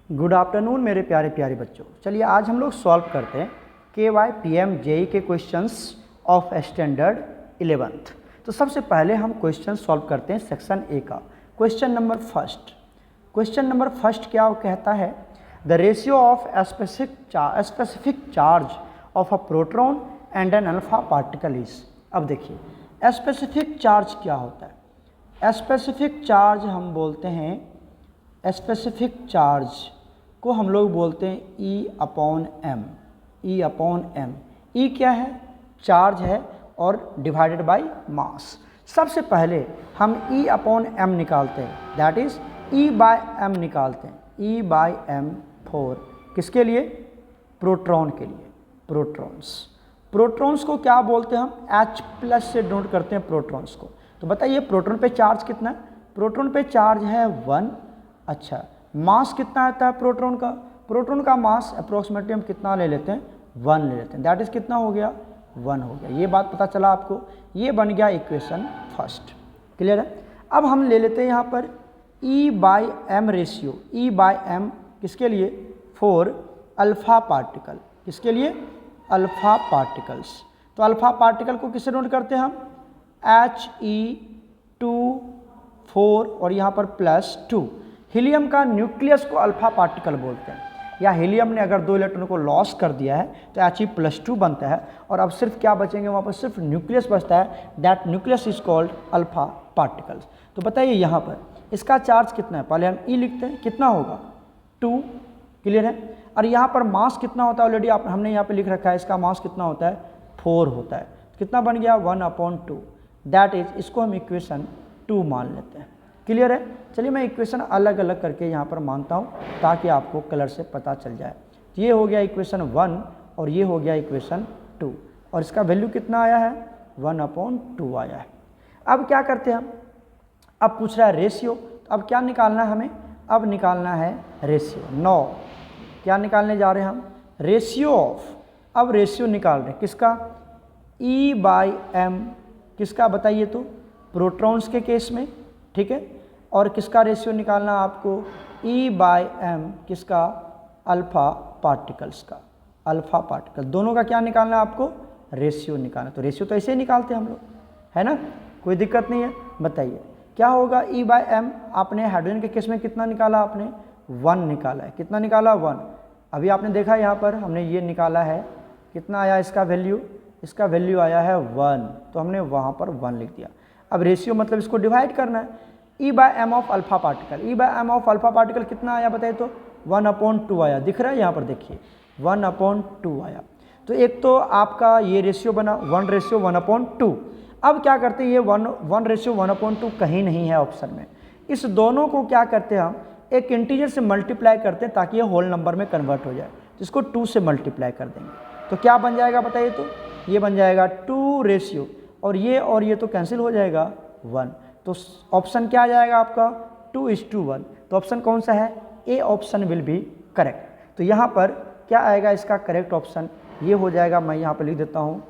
Good afternoon मेरे प्यारे प्यारे बच्चों। चलिए आज हम लोग सॉल्व करते हैं KY PM JEE के क्वेश्चंस ऑफ स्टैंडर्ड 11th। तो सबसे पहले हम क्वेश्चन सॉल्व करते हैं सेक्शन ए का। क्वेश्चन नंबर फर्स्ट क्या कहता है? The ratio of specific charge of a proton and an alpha particle is. अब देखिए स्पेसिफिक चार्ज क्या होता है। स्पेसिफिक चार्ज हम बोलते हैं, स्पेसिफिक चार्ज को हम लोग बोलते हैं E/m। E/m E क्या है? चार्ज है और डिवाइडेड बाय मास। सबसे पहले हम E/m निकालते हैं, दैट इज E/m निकालते हैं। E/m फॉर किसके लिए? प्रोटॉन के लिए। प्रोटॉन्स को क्या बोलते हैं हम? H+ से डिनोट करते हैं प्रोटॉन्स को। तो बताइए प्रोटॉन पे चार्ज कितना है? प्रोटॉन पे चार्ज है 1। अच्छा, मास कितना आता है प्रोटॉन का? प्रोटॉन का मास अप्रोक्सीमेटली हम कितना ले लेते हैं? 1 ले लेते हैं। दैट इज कितना हो गया? 1 हो गया। ये बात पता चला आपको? ये बन गया इक्वेशन फर्स्ट। क्लियर है? अब हम ले लेते हैं यहाँ पर E/m रेशियो। E/m किसके लिए? For alpha particle. किसके लिए? Alpha particles. तो अल्फा पार्टिकल को किससे नोट करते हैं हम? He2 4 और यहाँ पर +2। हीलियम का न्यूक्लियस को अल्फा पार्टिकल बोलते हैं। या हीलियम ने अगर 2 इलेक्ट्रॉन को लॉस कर दिया है तो He+2 बनता है और अब सिर्फ क्या बचेंगे? वहाँ पर सिर्फ न्यूक्लियस बचता है। That nucleus is called alpha particles. तो बताइए यहाँ पर इसका चार्ज कितना है? पहले हम E लिखते हैं, कितना होगा? 2। क्लियर है? और यहाँ पर मास कितना होता है? ऑलरेडी हमने यहाँ पे लिख रखा है, इसका मास कितना होता है? 4 होता है। कितना बन गया? 1/2। दैट इज, इसको हम इक्वेशन 2 मान लेते हैं। क्लियर है? चलिए मैं इक्वेशन अलग अलग करके यहाँ पर मानता हूँ ताकि आपको कलर से पता चल जाए। तो ये हो गया इक्वेशन 1 और ये हो गया इक्वेशन 2 और इसका वैल्यू कितना आया है? 1/2 आया है। अब क्या करते हैं हम? अब पूछ रहा है रेशियो। तो अब क्या निकालना है हमें? अब निकालना है रेशियो। 9 क्या निकालने जा रहे हैं हम? Ratio of. अब रेशियो निकाल रहे हैं किसका? E/m किसका बताइए तो? प्रोटॉन्स के केस में। ठीक है? और किसका रेशियो निकालना आपको? E/m किसका? अल्फा पार्टिकल्स का। अल्फा पार्टिकल दोनों का क्या निकालना है आपको? रेशियो निकालना। तो रेशियो तो ऐसे ही निकालते हैं हम लोग, है ना? कोई दिक्कत नहीं है। बताइए क्या होगा? E/m आपने हाइड्रोजन के केस में कितना निकाला? आपने 1 निकाला है। कितना निकाला? 1। अभी आपने देखा यहाँ पर हमने ये निकाला है, कितना आया इसका वैल्यू? इसका वैल्यू आया है 1, तो हमने वहाँ पर 1 लिख दिया। अब रेशियो मतलब इसको डिवाइड करना है। E/m of alpha particle. E/m of alpha particle कितना आया बताइए तो? 1/2 आया। दिख रहा है यहाँ पर? देखिए 1/2 आया। तो एक तो आपका ये रेशियो बना 1:1/2। अब क्या करते हैं? ये 1:1/2 कहीं नहीं है ऑप्शन में। इस दोनों को क्या करते हैं हम? एक इंटीजर से मल्टीप्लाई करते हैं ताकि ये होल नंबर में कन्वर्ट हो जाए। जिसको 2 से मल्टीप्लाई कर देंगे तो क्या बन जाएगा बताइए तो? ये बन जाएगा 2 रेशियो और ये तो कैंसिल हो जाएगा 1। तो ऑप्शन क्या आ जाएगा आपका? 2:1। तो ऑप्शन कौन सा है? A option will be correct. तो यहाँ पर क्या आएगा इसका करेक्ट ऑप्शन? ये हो जाएगा, मैं यहाँ पर लिख देता हूँ,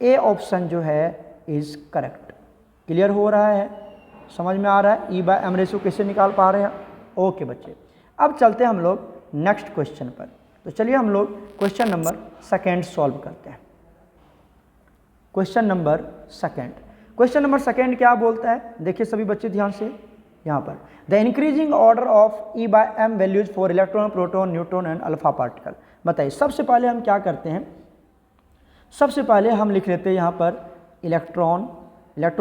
ए ऑप्शन जो है इज करेक्ट। क्लियर हो रहा है? समझ में आ रहा है? E/m रेशियो कैसे निकाल पा रहे हैं? ओके बच्चे, अब चलते हैं हम लोग नेक्स्ट क्वेश्चन पर। तो चलिए हम लोग क्वेश्चन नंबर 2 सॉल्व करते हैं। क्वेश्चन नंबर 2 क्या बोलता है? देखिए सभी बच्चे ध्यान से यहाँ पर, the increasing order of E/m values for electron, proton, neutron and alpha particle. बताइए सबसे पहले हम क्या करते हैं? सबसे पहले हम लिख लेते हैं यहाँ पर इलेक्ट्रॉन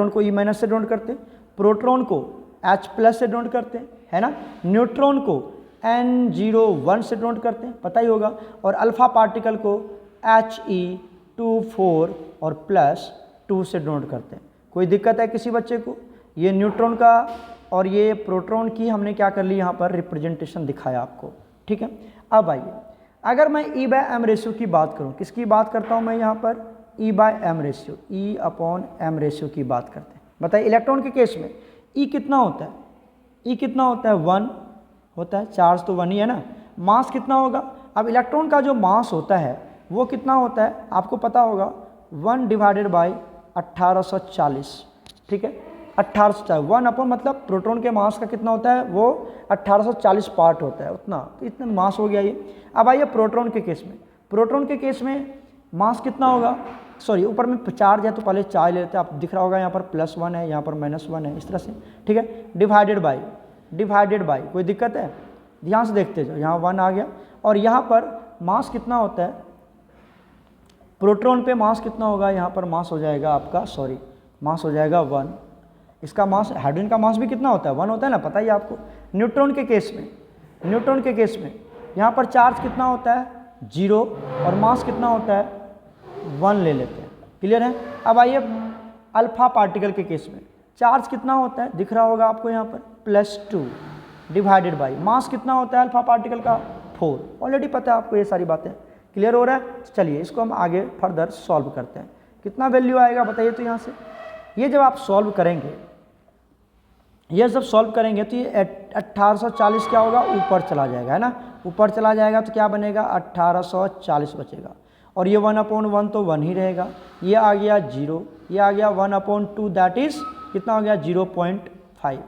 को E- से डिनोट करते हैं, प्रोटॉन को H+ से डिनोट करते हैं, है ना? न्यूट्रॉन को N01 से डिनोट करते हैं, पता ही होगा। और अल्फा पार्टिकल को He2 4 और +2 से डिनोट करते हैं। कोई दिक्कत है किसी बच्चे को? ये न्यूट्रॉन का और ये प्रोटॉन की हमने क्या कर ली यहाँ पर? रिप्रेजेंटेशन दिखाया आपको। ठीक है? अब आइए, अगर मैं E/m रेशियो की बात करूँ, किसकी बात करता हूँ मैं यहाँ पर? E/m रेशियो, E/m रेशियो की बात करते हैं। बताइए इलेक्ट्रॉन के केस में E कितना होता है? E कितना होता है? 1 होता है। चार्ज तो 1 ही है ना। मास कितना होगा? अब इलेक्ट्रॉन का जो मास होता है वो कितना होता है? आपको पता होगा 1/1840। ठीक है? 1840, 1 अपॉन मतलब प्रोटॉन के मास का कितना होता है, वो 1840 पार्ट होता है उतना, तो इतना मास हो गया ये। अब आइए प्रोटॉन के केस में, प्रोटॉन के केस में मास कितना होगा, सॉरी ऊपर में चार्ज है तो पहले चार्ज लेते हैं, आप दिख रहा होगा यहाँ पर +1 है, यहाँ पर -1 है, इस तरह से, ठीक है। डिवाइडेड बाई कोई दिक्कत है, ध्यान से देखते जाओ, यहाँ 1 आ गया, और यहाँ पर मास कितना होता है, प्रोटॉन पे मास कितना होगा, यहाँ पर मास हो जाएगा आपका, सॉरी मास हो जाएगा 1, इसका मास, हाइड्रोजन का मास भी कितना होता है, 1 होता है ना, पता ही आपको। न्यूट्रॉन के केस में यहाँ पर चार्ज कितना होता है, 0, और मास कितना होता है, 1 ले लेते हैं, क्लियर है। अब आइए अल्फा पार्टिकल के केस में, चार्ज कितना होता है, दिख रहा होगा आपको यहाँ पर +2 डिवाइडेड बाई मास कितना होता है अल्फा पार्टिकल का, 4, ऑलरेडी पता है आपको ये सारी बातें, क्लियर हो रहा है। चलिए इसको हम आगे फर्दर सॉल्व करते हैं, कितना वैल्यू आएगा बताइए। तो यहाँ से ये जब आप सॉल्व करेंगे, ये जब सॉल्व करेंगे तो ये 1840 क्या होगा, ऊपर चला जाएगा, है ना, ऊपर चला जाएगा तो क्या बनेगा, 1840 बचेगा, और ये 1/1 तो 1 ही रहेगा, ये आ गया 0, ये आ गया 1/2, दैट इज कितना हो गया 0.5।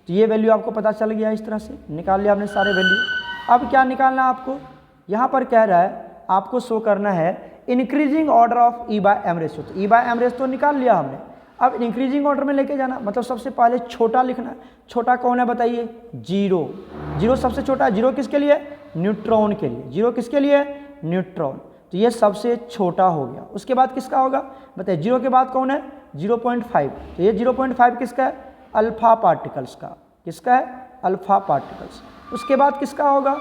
तो ये वैल्यू आपको पता चल गया, इस तरह से निकाल लिया आपने सारे वैल्यू। अब क्या निकालना है आपको, यहाँ पर कह रहा है आपको शो करना है increasing order of E/m ratio, तो E/m रेशियो तो निकाल लिया हमने, अब इंक्रीजिंग ऑर्डर में लेके जाना, मतलब सबसे पहले छोटा लिखना है, छोटा कौन है बताइए, 0 सबसे छोटा है, 0 किसके लिए, न्यूट्रॉन के लिए, 0 किसके लिए, न्यूट्रॉन, तो ये सबसे छोटा हो गया। उसके बाद किसका होगा बताइए, 0 के बाद कौन है, 0.5, तो ये 0.5 किसका है, अल्फा पार्टिकल्स का, किसका है, अल्फा पार्टिकल्स। उसके बाद किसका होगा,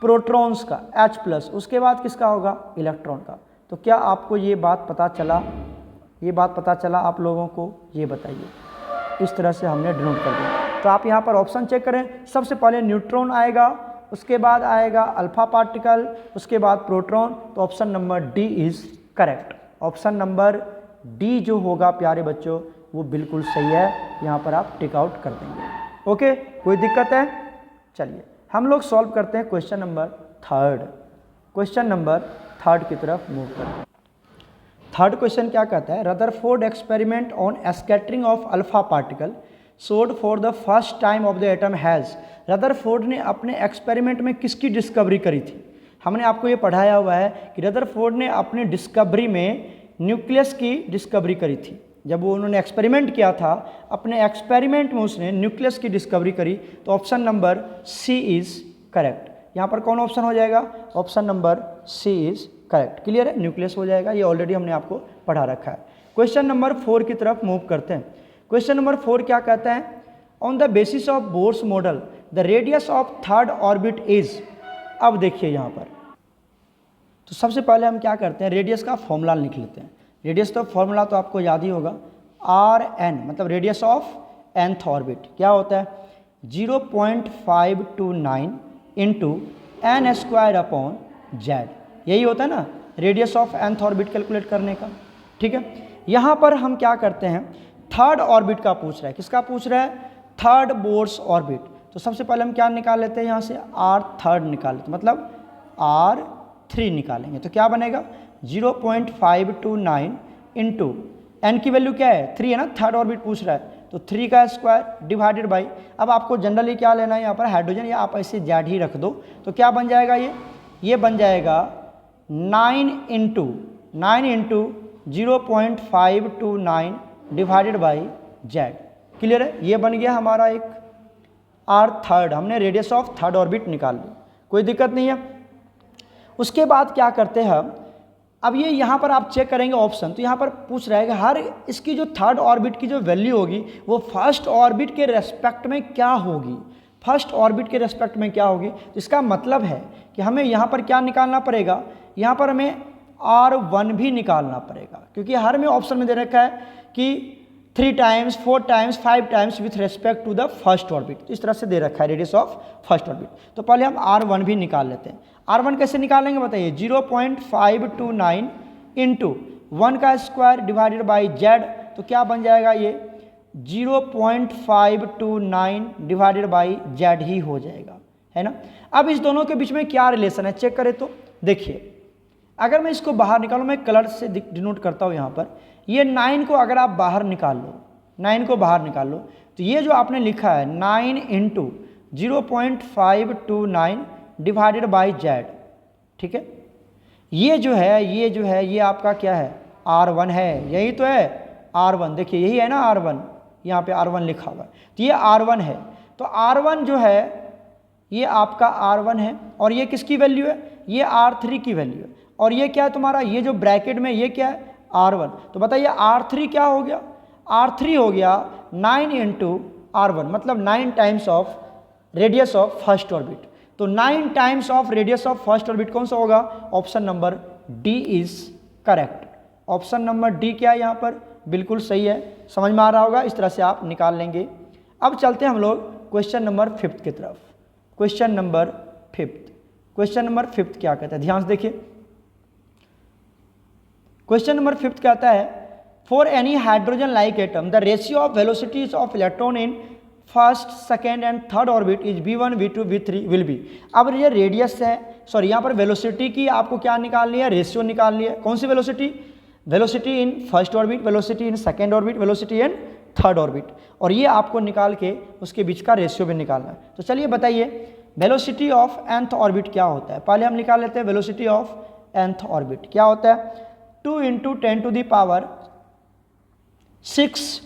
प्रोटॉन्स का H+, उसके बाद किसका होगा, इलेक्ट्रॉन का। तो क्या आपको ये बात पता चला, ये बात पता चला आप लोगों को, ये बताइए, इस तरह से हमने डिनोट कर दिया। तो आप यहाँ पर ऑप्शन चेक करें, सबसे पहले न्यूट्रॉन आएगा, उसके बाद आएगा अल्फा पार्टिकल, उसके बाद प्रोटॉन, तो option number D is correct, option number D जो होगा प्यारे बच्चों वो बिल्कुल सही है, यहाँ पर आप टिक आउट कर देंगे। ओके, कोई दिक्कत है। चलिए हम लोग सॉल्व करते हैं क्वेश्चन नंबर 3, क्वेश्चन नंबर 3 की तरफ मूव करते हैं। 3rd क्वेश्चन क्या कहता है, Rutherford experiment on scattering of alpha particle showed for the first time of the atom has, Rutherford ने अपने एक्सपेरिमेंट में किसकी डिस्कवरी करी थी। हमने आपको ये पढ़ाया हुआ है कि रदरफोर्ड ने अपनी डिस्कवरी में न्यूक्लियस की डिस्कवरी करी थी, जब वो उन्होंने एक्सपेरिमेंट किया था, अपने एक्सपेरिमेंट में उसने न्यूक्लियस की डिस्कवरी करी, तो option number C is correct. यहाँ पर कौन ऑप्शन हो जाएगा, option number C is correct, clear है, न्यूक्लियस हो जाएगा, ये ऑलरेडी हमने आपको पढ़ा रखा है। क्वेश्चन नंबर 4 की तरफ मूव करते हैं। क्वेश्चन नंबर 4 क्या कहता है, on the basis of Bohr's model the radius of 3rd orbit is. अब देखिए यहाँ पर, तो सबसे पहले हम क्या करते हैं, रेडियस का फॉर्मूला लिख लेते हैं। रेडियस तो फॉर्मूला तो आपको याद ही होगा, RN मतलब रेडियस ऑफ nth ऑर्बिट क्या होता है, 0.529 इंटू n²/z, यही होता है ना radius of nth orbit calculate करने का, ठीक है। यहाँ पर हम क्या करते हैं, 3rd ऑर्बिट का पूछ रहा है, किसका पूछ रहा है, 3rd बोर्स ऑर्बिट। तो सबसे पहले हम क्या निकाल लेते हैं, यहाँ से R3 निकाल लेते, मतलब R3 निकालेंगे, तो क्या बनेगा 0.529 इंटू एन की वैल्यू क्या है 3 है ना, 3rd ऑर्बिट पूछ रहा है, तो 3 का स्क्वायर डिवाइडेड बाई, अब आपको जनरली क्या लेना है यहाँ पर हाइड्रोजन, या आप ऐसे जेड ही रख दो, तो क्या बन जाएगा ये बन जाएगा 9 into 0.529 divided by Z, clear है। ये बन गया हमारा एक R3, हमने रेडियस ऑफ 3rd ऑर्बिट निकाल ली, कोई दिक्कत नहीं है। उसके बाद क्या करते हैं हम, अब ये यहाँ पर आप चेक करेंगे ऑप्शन, तो यहाँ पर पूछ रहा है कि हर इसकी जो 3rd ऑर्बिट की जो वैल्यू होगी वो 1st ऑर्बिट के रेस्पेक्ट में क्या होगी, 1st ऑर्बिट के रेस्पेक्ट में क्या होगी। तो इसका मतलब है कि हमें यहाँ पर क्या निकालना पड़ेगा, यहाँ पर हमें R1 भी निकालना पड़ेगा, क्योंकि हर में ऑप्शन में दे रखा है कि 3 times 4 times 5 times with respect to the 1st orbit, इस तरह से दे रखा है रेडियस ऑफ 1st ऑर्बिट। तो पहले हम R1 भी निकाल लेते हैं। R1 कैसे निकालेंगे बताइए, 0.529 इंटू 1 का स्क्वायर डिवाइडेड बाई जेड, तो क्या बन जाएगा ये 0.529 डिवाइडेड बाई जेड ही हो जाएगा, है ना। अब इस दोनों के बीच में क्या रिलेशन है चेक करें, तो देखिए अगर मैं इसको बाहर निकालूँ, मैं कलर से डिनोट करता हूँ यहाँ पर, ये 9 को अगर आप बाहर निकाल लो, 9 को बाहर निकाल लो। तो ये जो आपने लिखा है 9 इंटू 0.529 डिवाइडेड बाई जेड, ठीक है, ये जो है ये आपका क्या है, R1 है, यही तो है R1, देखिए यही है ना R1, यहाँ पे R1 लिखा हुआ है, तो ये R1 है। तो R1 जो है ये आपका R1 है, और ये किसकी वैल्यू है, ये R3 की वैल्यू है, और ये क्या है तुम्हारा, ये जो ब्रैकेट में ये क्या है R1। तो बताइए R3 क्या हो गया, R3 हो गया 9 इंटू R1, मतलब 9 times of radius of first orbit. तो 9 times of radius of first orbit कौन सा होगा, option number D is correct. Option number D क्या है यहाँ पर, बिल्कुल सही है, समझ में आ रहा होगा, इस तरह से आप निकाल लेंगे। अब चलते हैं हम लोग क्वेश्चन नंबर 5 की तरफ। क्वेश्चन नंबर 5 क्या कहता है, ध्यान से देखिए। क्वेश्चन नंबर 5 कहता है for any hydrogen like atom the ratio of velocities of electron in first, second and third orbit is v1, v2, v3 will be. अब ये रेडियस है, सॉरी यहाँ पर वेलोसिटी की आपको क्या निकालनी है, रेशियो निकालनी है। कौन सी velocity, velocity in first orbit, velocity in second orbit, velocity in third orbit, और ये आपको निकाल के उसके बीच का रेशियो भी निकालना है। तो चलिए बताइए वेलोसिटी ऑफ nth ऑर्बिट क्या होता है, पहले हम निकाल लेते हैं वेलोसिटी ऑफ nth ऑर्बिट क्या होता है, 2 इंटू 10⁻6,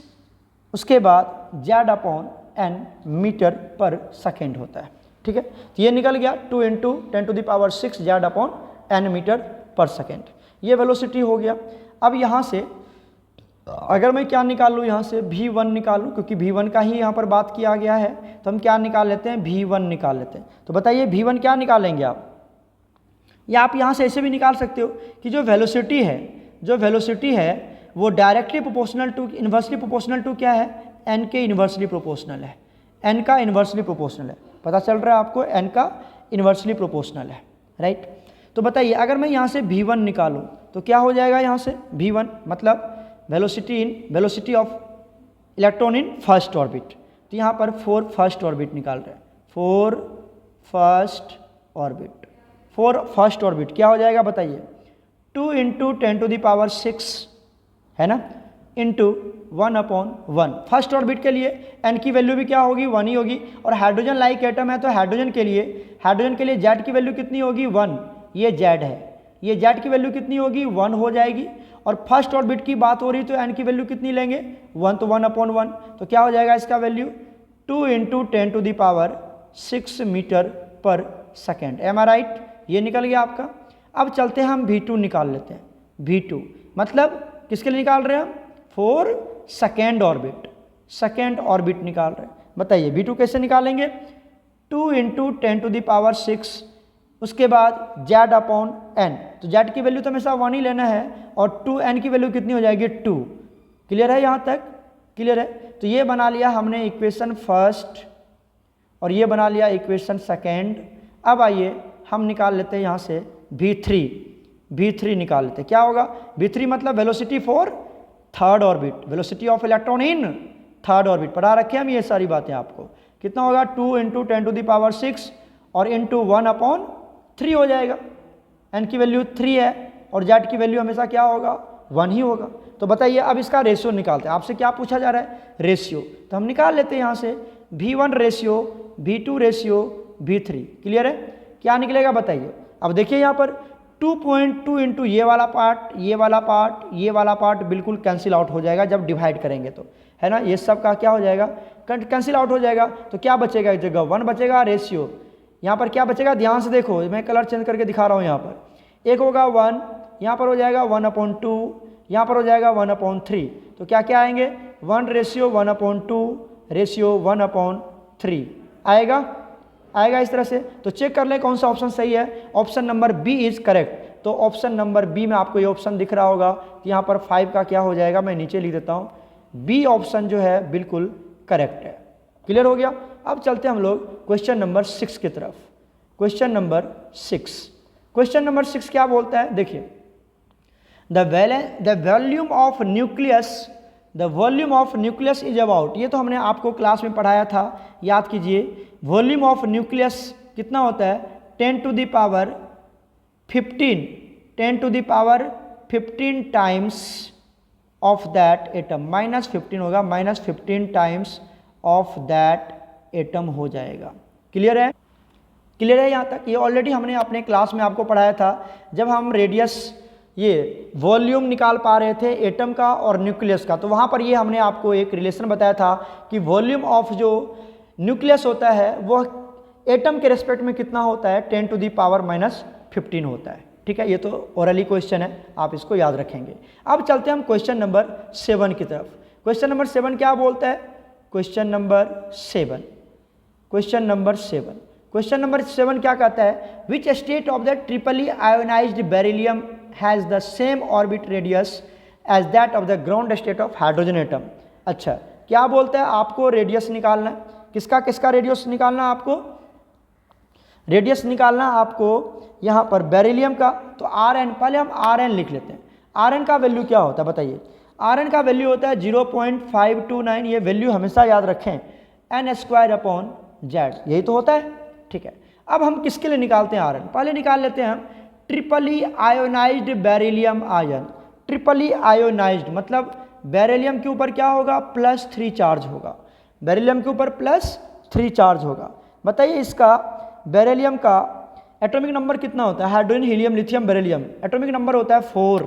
उसके बाद Z/n मीटर पर सेकेंड होता है, ठीक है। तो ये निकल गया 2 इंटू 10⁻6 Z/n मीटर पर सेकेंड, ये वेलोसिटी हो गया। अब यहाँ से अगर मैं क्या निकाल लूँ, यहाँ से v1 निकाल लूँ, क्योंकि v1 का ही यहाँ पर बात किया गया है, तो हम क्या निकाल लेते हैं, v1 निकाल लेते हैं। तो बताइए v1 क्या निकालेंगे आप, या आप यहाँ से ऐसे भी निकाल सकते हो कि जो वेलोसिटी है वो directly proportional to, inversely proportional to क्या है, n के इन्वर्सली प्रोपोर्शनल है, n का इन्वर्सली प्रोपोर्शनल है, पता चल रहा है आपको, n का इन्वर्सली प्रोपोर्शनल है, राइट। तो बताइए अगर मैं यहाँ से v1 निकालूँ तो क्या हो जाएगा, यहाँ से v1 मतलब velocity of electron in first orbit, तो यहाँ पर 4 फर्स्ट ऑर्बिट निकाल रहे हैं, 4 फर्स्ट ऑर्बिट क्या हो जाएगा बताइए, 2 इंटू 10⁻6 है ना, इंटू 1/1। फर्स्ट ऑर्बिट के लिए n की वैल्यू भी क्या होगी, 1 ही होगी, और हाइड्रोजन लाइक एटम है तो हाइड्रोजन के लिए z की वैल्यू कितनी होगी, 1, ये z है, ये z की वैल्यू कितनी होगी, 1 हो जाएगी, और फर्स्ट ऑर्बिट की बात हो रही तो n की वैल्यू कितनी लेंगे, 1, तो 1/1, तो क्या हो जाएगा इसका वैल्यू 2 इंटू 10⁻6 मीटर पर सेकेंड, एम आई राइट, ये निकल गया आपका। अब चलते हैं हम v2 निकाल लेते हैं, v2 मतलब किसके लिए निकाल रहे हैं हम, 4 सेकेंड ऑर्बिट निकाल रहे हैं। बताइए v2 कैसे निकालेंगे, 2 इंटू 10⁻6, उसके बाद Z/n, तो z की वैल्यू तो हमेशा 1 ही लेना है, और 2n की वैल्यू कितनी हो जाएगी, 2। क्लियर है, यहाँ तक क्लियर है। तो ये बना लिया हमने इक्वेशन फर्स्ट, और ये बना लिया इक्वेशन सेकेंड। अब आइए हम निकाल लेते हैं यहाँ से v3 निकाल लेते हैं, क्या होगा, v3 मतलब velocity for third orbit, velocity of electron in third orbit, पढ़ा रखे हम ये सारी बातें आपको। कितना होगा, 2 इंटू 10⁻6 और इंटू 1/3 हो जाएगा, n की वैल्यू 3 है, और z की वैल्यू हमेशा क्या होगा, 1 ही होगा। तो बताइए अब इसका रेशियो निकालते हैं, आपसे क्या पूछा जा रहा है, रेशियो, तो हम निकाल लेते हैं यहाँ से v1 ratio, v2 ratio, v3। Clear है, क्या निकलेगा बताइए। अब देखिए यहाँ पर 2.2 इंटू ये वाला पार्ट बिल्कुल कैंसिल आउट हो जाएगा जब डिवाइड करेंगे तो, है ना, ये सब का क्या हो जाएगा, कैंसिल आउट हो जाएगा, तो क्या बचेगा, एक जगह 1 बचेगा, रेशियो यहाँ पर क्या बचेगा, ध्यान से देखो, मैं कलर चेंज करके दिखा रहा हूँ, यहाँ पर एक होगा 1, यहाँ पर हो जाएगा 1/2, यहाँ पर हो जाएगा 1/3, तो क्या क्या आएंगे, 1 रेशियो 1/2 रेशियो 1/3 आएगा इस तरह से। तो चेक कर ले कौन सा ऑप्शन सही है, option number B is correct. तो ऑप्शन नंबर बी में आपको ये ऑप्शन दिख रहा होगा कि यहाँ पर 5 का क्या हो जाएगा, मैं नीचे लिख देता हूँ, बी ऑप्शन जो है बिल्कुल करेक्ट है। क्लियर हो गया। अब चलते हैं हम लोग क्वेश्चन नंबर 6 की तरफ। क्वेश्चन नंबर 6 क्या बोलता है, देखिए, the volume of nucleus is about, ये तो हमने आपको क्लास में पढ़ाया था, याद कीजिए, वॉल्यूम ऑफ न्यूक्लियस कितना होता है, 10⁻15 टाइम्स ऑफ दैट एटम, -15 होगा, -15 टाइम्स ऑफ दैट एटम हो जाएगा। क्लियर है? क्लियर है यहाँ तक? ये ऑलरेडी हमने अपने क्लास में आपको पढ़ाया था जब हम रेडियस ये वॉल्यूम निकाल पा रहे थे एटम का और न्यूक्लियस का, तो वहाँ पर ये हमने आपको एक रिलेशन बताया था कि वॉल्यूम ऑफ जो न्यूक्लियस होता है वह एटम के रेस्पेक्ट में कितना होता है, 10⁻⁻15 होता है। ठीक है, ये तो ओरली क्वेश्चन है, आप इसको याद रखेंगे। अब चलते हैं हम क्वेश्चन नंबर 7 की तरफ। क्वेश्चन नंबर 7 क्या बोलता है? क्वेश्चन नंबर 7 क्या कहता है? Which state of the triply ionised beryllium has the same orbit radius as that of the ground state of hydrogen atom. अच्छा, क्या बोलता है? आपको रेडियस निकालना है, किसका किसका रेडियस निकालना है आपको? रेडियस निकालना आपको यहाँ पर बेरिलियम का। तो Rn, पहले हम Rn लिख लेते हैं। Rn का वैल्यू क्या होता है बताइए? Rn का वैल्यू होता है 0.529, ये वैल्यू हमेशा याद रखें, n²/z, यही तो होता है। ठीक है, अब हम किसके लिए निकालते हैं Rn? पहले निकाल लेते हैं हम ट्रिपली आयोनाइज्ड बेरिलियम आयन। ट्रिपली आयोनाइज्ड मतलब बेरिलियम के ऊपर क्या होगा? +3 चार्ज होगा, बेरिलियम के ऊपर +3 चार्ज होगा। बताइए इसका बेरिलियम का एटॉमिक नंबर कितना होता है? Hydrogen, helium, lithium, beryllium, atomic number होता है 4।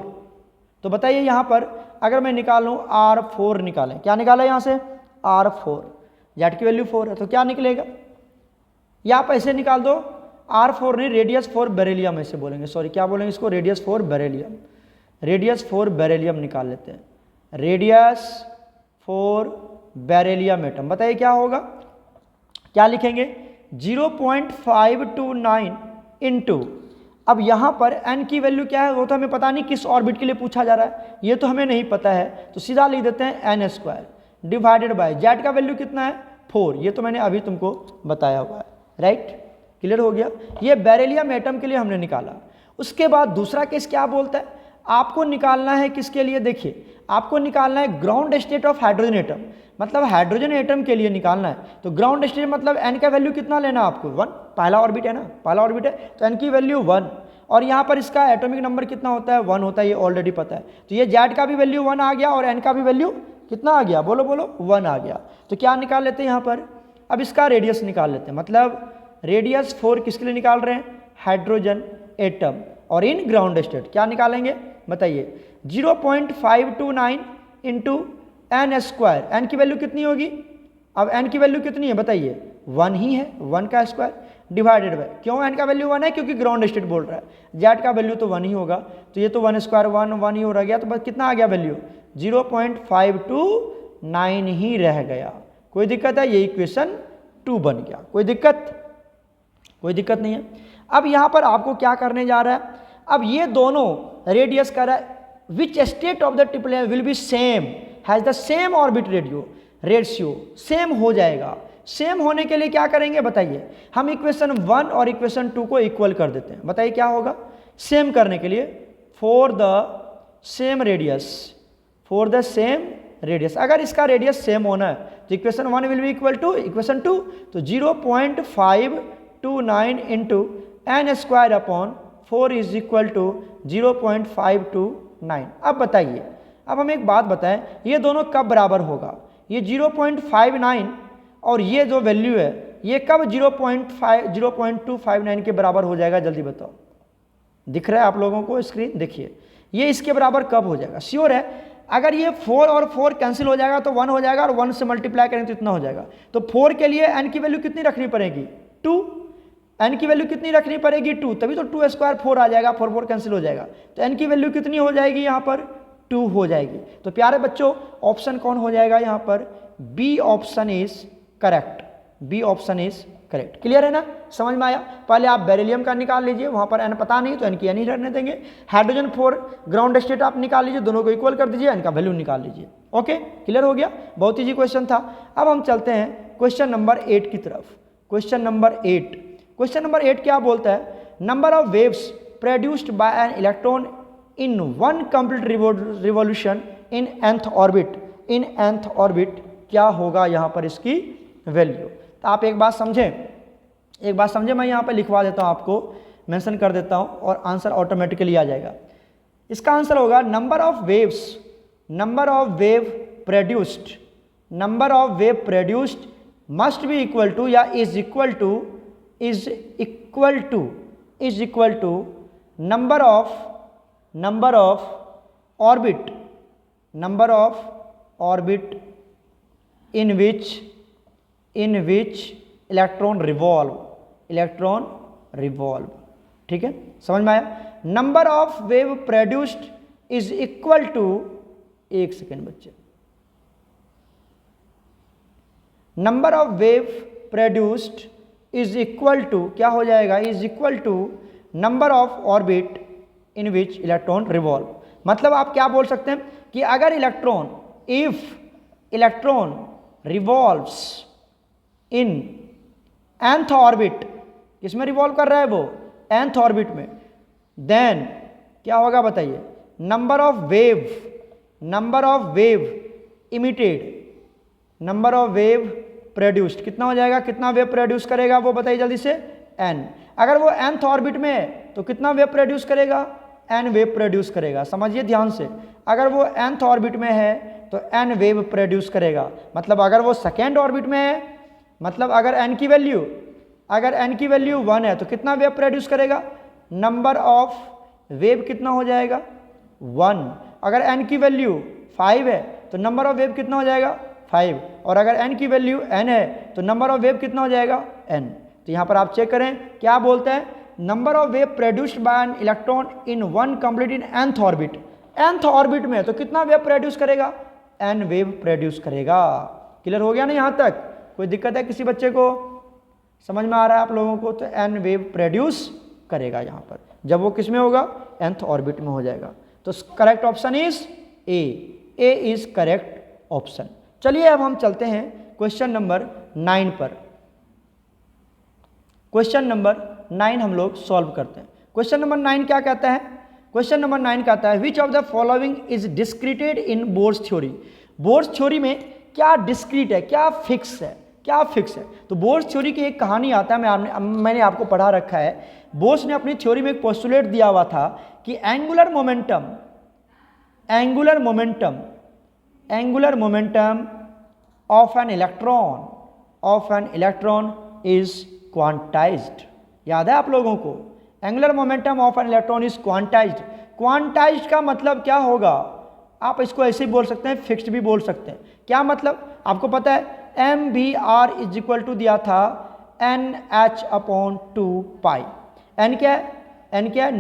तो बताइए यहाँ पर अगर मैं निकालूँ R4 निकालें, क्या निकाला यहाँ से? R4, जेड की वैल्यू 4 है, तो क्या निकलेगा? या आप ऐसे निकाल दो, R4 नहीं, रेडियस 4 बेरिलियम ऐसे बोलेंगे, सॉरी क्या बोलेंगे इसको? रेडियस 4 बेरिलियम, रेडियस 4 बेरिलियम निकाल लेते हैं, रेडियस 4 बेरिलियम एटम। बताइए क्या होगा? क्या लिखेंगे? 0.529 इंटू, अब यहाँ पर n की वैल्यू क्या है वो तो हमें पता नहीं, किस ऑर्बिट के लिए पूछा जा रहा है ये तो हमें नहीं पता है, तो सीधा लिख देते हैं n² डिवाइडेड बाय जेड का वैल्यू कितना है? 4, ये तो मैंने अभी तुमको बताया हुआ है। राइट, क्लियर हो गया? ये बेरिलियम एटम के लिए हमने निकाला। उसके बाद दूसरा केस क्या बोलता है? आपको निकालना है किसके लिए? देखिए, आपको निकालना है ground state of hydrogen atom, मतलब हाइड्रोजन एटम के लिए निकालना है। तो ग्राउंड स्टेट मतलब n का वैल्यू कितना लेना है आपको? 1, पहला ऑर्बिट है ना, पहला ऑर्बिट है, तो n की वैल्यू 1, और यहाँ पर इसका एटॉमिक नंबर कितना होता है? 1 होता है, ये ऑलरेडी पता है। तो ये जेड का भी वैल्यू 1 आ गया और n का भी वैल्यू कितना आ गया? बोलो बोलो, 1 आ गया। तो क्या निकाल लेते हैं यहाँ पर? अब इसका रेडियस निकाल लेते हैं, मतलब रेडियस 4 किसके लिए निकाल रहे हैं? हाइड्रोजन एटम, और इन ग्राउंड स्टेट क्या निकालेंगे बताइए? 0.529 इंटू n², n की वैल्यू कितनी होगी? अब n की वैल्यू कितनी है बताइए? 1 ही है, 1 का स्क्वायर डिवाइडेड बाय, क्यों n का वैल्यू 1 है? क्योंकि ग्राउंड स्टेट बोल रहा है, जेड का वैल्यू तो 1 ही होगा, तो ये तो 1² 1 ही हो रह गया, तो बस कितना आ गया वैल्यू? 0.529 ही रह गया। कोई दिक्कत है? ये इक्वेशन 2 बन गया, कोई दिक्कत? कोई दिक्कत नहीं है। अब यहाँ पर आपको क्या करने जा रहा है? अब ये दोनों रेडियस कर रहा है, which state of the triple will be same has the same orbit ratio, same हो जाएगा। सेम होने के लिए क्या करेंगे बताइए? हम इक्वेशन 1 और इक्वेशन 2 को इक्वल कर देते हैं। बताइए क्या होगा? सेम करने के लिए फॉर द सेम रेडियस, अगर इसका रेडियस सेम होना है तो equation 1 will be equal to equation 2, तो 0.529 into n²/4 is equal to 0.529। अब बताइए, अब हम एक बात बताएं, ये दोनों कब बराबर होगा? ये 0.59 और ये जो वैल्यू है ये कब 0.259 के बराबर हो जाएगा? जल्दी बताओ। दिख रहा है आप लोगों को स्क्रीन? देखिए, ये इसके बराबर कब हो जाएगा? श्योर है, अगर ये 4 और 4 कैंसिल हो जाएगा तो 1 हो जाएगा, और 1 से मल्टीप्लाई करेंगे तो इतना हो जाएगा। तो 4 के लिए n की वैल्यू कितनी रखनी पड़ेगी? 2। n की वैल्यू कितनी रखनी पड़ेगी? 2, तभी तो 2² 4 आ जाएगा, 4 4 कैंसिल हो जाएगा, तो n की वैल्यू कितनी हो जाएगी यहाँ पर? 2 हो जाएगी। तो प्यारे बच्चों, ऑप्शन कौन हो जाएगा यहाँ पर? B option is correct, B option is correct. Clear है ना? समझ में आया? पहले आप बेरिलियम का निकाल लीजिए, वहाँ पर n पता नहीं तो n की n ही रहने देंगे। हाइड्रोजन 4 ग्राउंड स्टेट आप निकाल लीजिए, दोनों को इक्वल कर दीजिए, n का वैल्यू निकाल लीजिए। ओके, क्लियर हो गया? बहुत ईजी क्वेश्चन था। अब हम चलते हैं क्वेश्चन नंबर 8 की तरफ। क्वेश्चन नंबर 8 क्या बोलता है? Number of waves produced by an electron in 1 complete revolution in nth orbit, क्या होगा यहाँ पर इसकी वैल्यू? तो आप एक बात समझें, मैं यहाँ पर लिखवा देता हूँ, आपको मेंशन कर देता हूँ, और आंसर ऑटोमेटिकली आ जाएगा। इसका आंसर होगा number of waves number of wave produced, number of wave produced must be equal to या is equal to number of orbit in which electron revolve, ठीक है, समझ में आया। Number of wave produced is equal to, एक second बच्चे, number of wave produced is equal to क्या हो जाएगा, is equal to number of orbit in which electron revolve. मतलब आप क्या बोल सकते हैं कि अगर electron, if electron revolves in nth orbit, किसमें रिवॉल्व कर रहा है वो, nth ऑर्बिट में, देन क्या होगा बताइए, number of wave emitted, number of wave produced कितना हो जाएगा, कितना वेव प्रोड्यूस करेगा वो बताइए जल्दी से, n। अगर वो nth ऑर्बिट में है तो कितना वेव प्रोड्यूस करेगा, n वेव प्रोड्यूस करेगा। समझिए ध्यान से, अगर वो nth ऑर्बिट में है तो n वेव प्रोड्यूस करेगा। मतलब अगर वो सेकेंड ऑर्बिट में है, मतलब अगर n की वैल्यू 1 है तो कितना वेव प्रोड्यूस करेगा, नंबर ऑफ वेव कितना हो जाएगा 1। अगर n की वैल्यू 5 है तो नंबर ऑफ वेव कितना हो जाएगा 5, और अगर n की वैल्यू n है तो नंबर ऑफ वेव कितना हो जाएगा n। तो यहाँ पर आप चेक करें क्या बोलते हैं, number of wave produced by an electron in one complete in nth orbit, nth orbit में तो कितना वेव प्रोड्यूस करेगा, n वेव प्रोड्यूस करेगा। क्लियर हो गया ना यहाँ तक, कोई दिक्कत है किसी बच्चे को, समझ में आ रहा है आप लोगों को, तो n वेव प्रोड्यूस करेगा यहाँ पर, जब वो किस में होगा, nth ऑर्बिट में हो जाएगा। तो correct option is a is correct option. चलिए अब हम चलते हैं क्वेश्चन नंबर 9 पर। क्वेश्चन नंबर 9 हम लोग सॉल्व करते हैं। क्वेश्चन नंबर 9 क्या कहता है, क्वेश्चन नंबर 9 कहता है which of the following is discreted in Bohr's theory. Bohr's theory में क्या डिस्क्रीट है, क्या फिक्स है, क्या फिक्स है। तो बोर्स थ्योरी की एक कहानी आता है, मैंने आपको पढ़ा रखा है। बोर्स ने अपनी थ्योरी में एक पोस्टुलेट दिया हुआ था कि angular momentum of an electron is quantized. याद है आप लोगों को, angular momentum of an electron is quantized. Quantized का मतलब क्या होगा, आप इसको ऐसे ही बोल सकते हैं, फिक्स्ड भी बोल सकते हैं। क्या मतलब, आपको पता है MVR इज इक्वल टू दिया था NH/2π। n क्या है, n क्या है,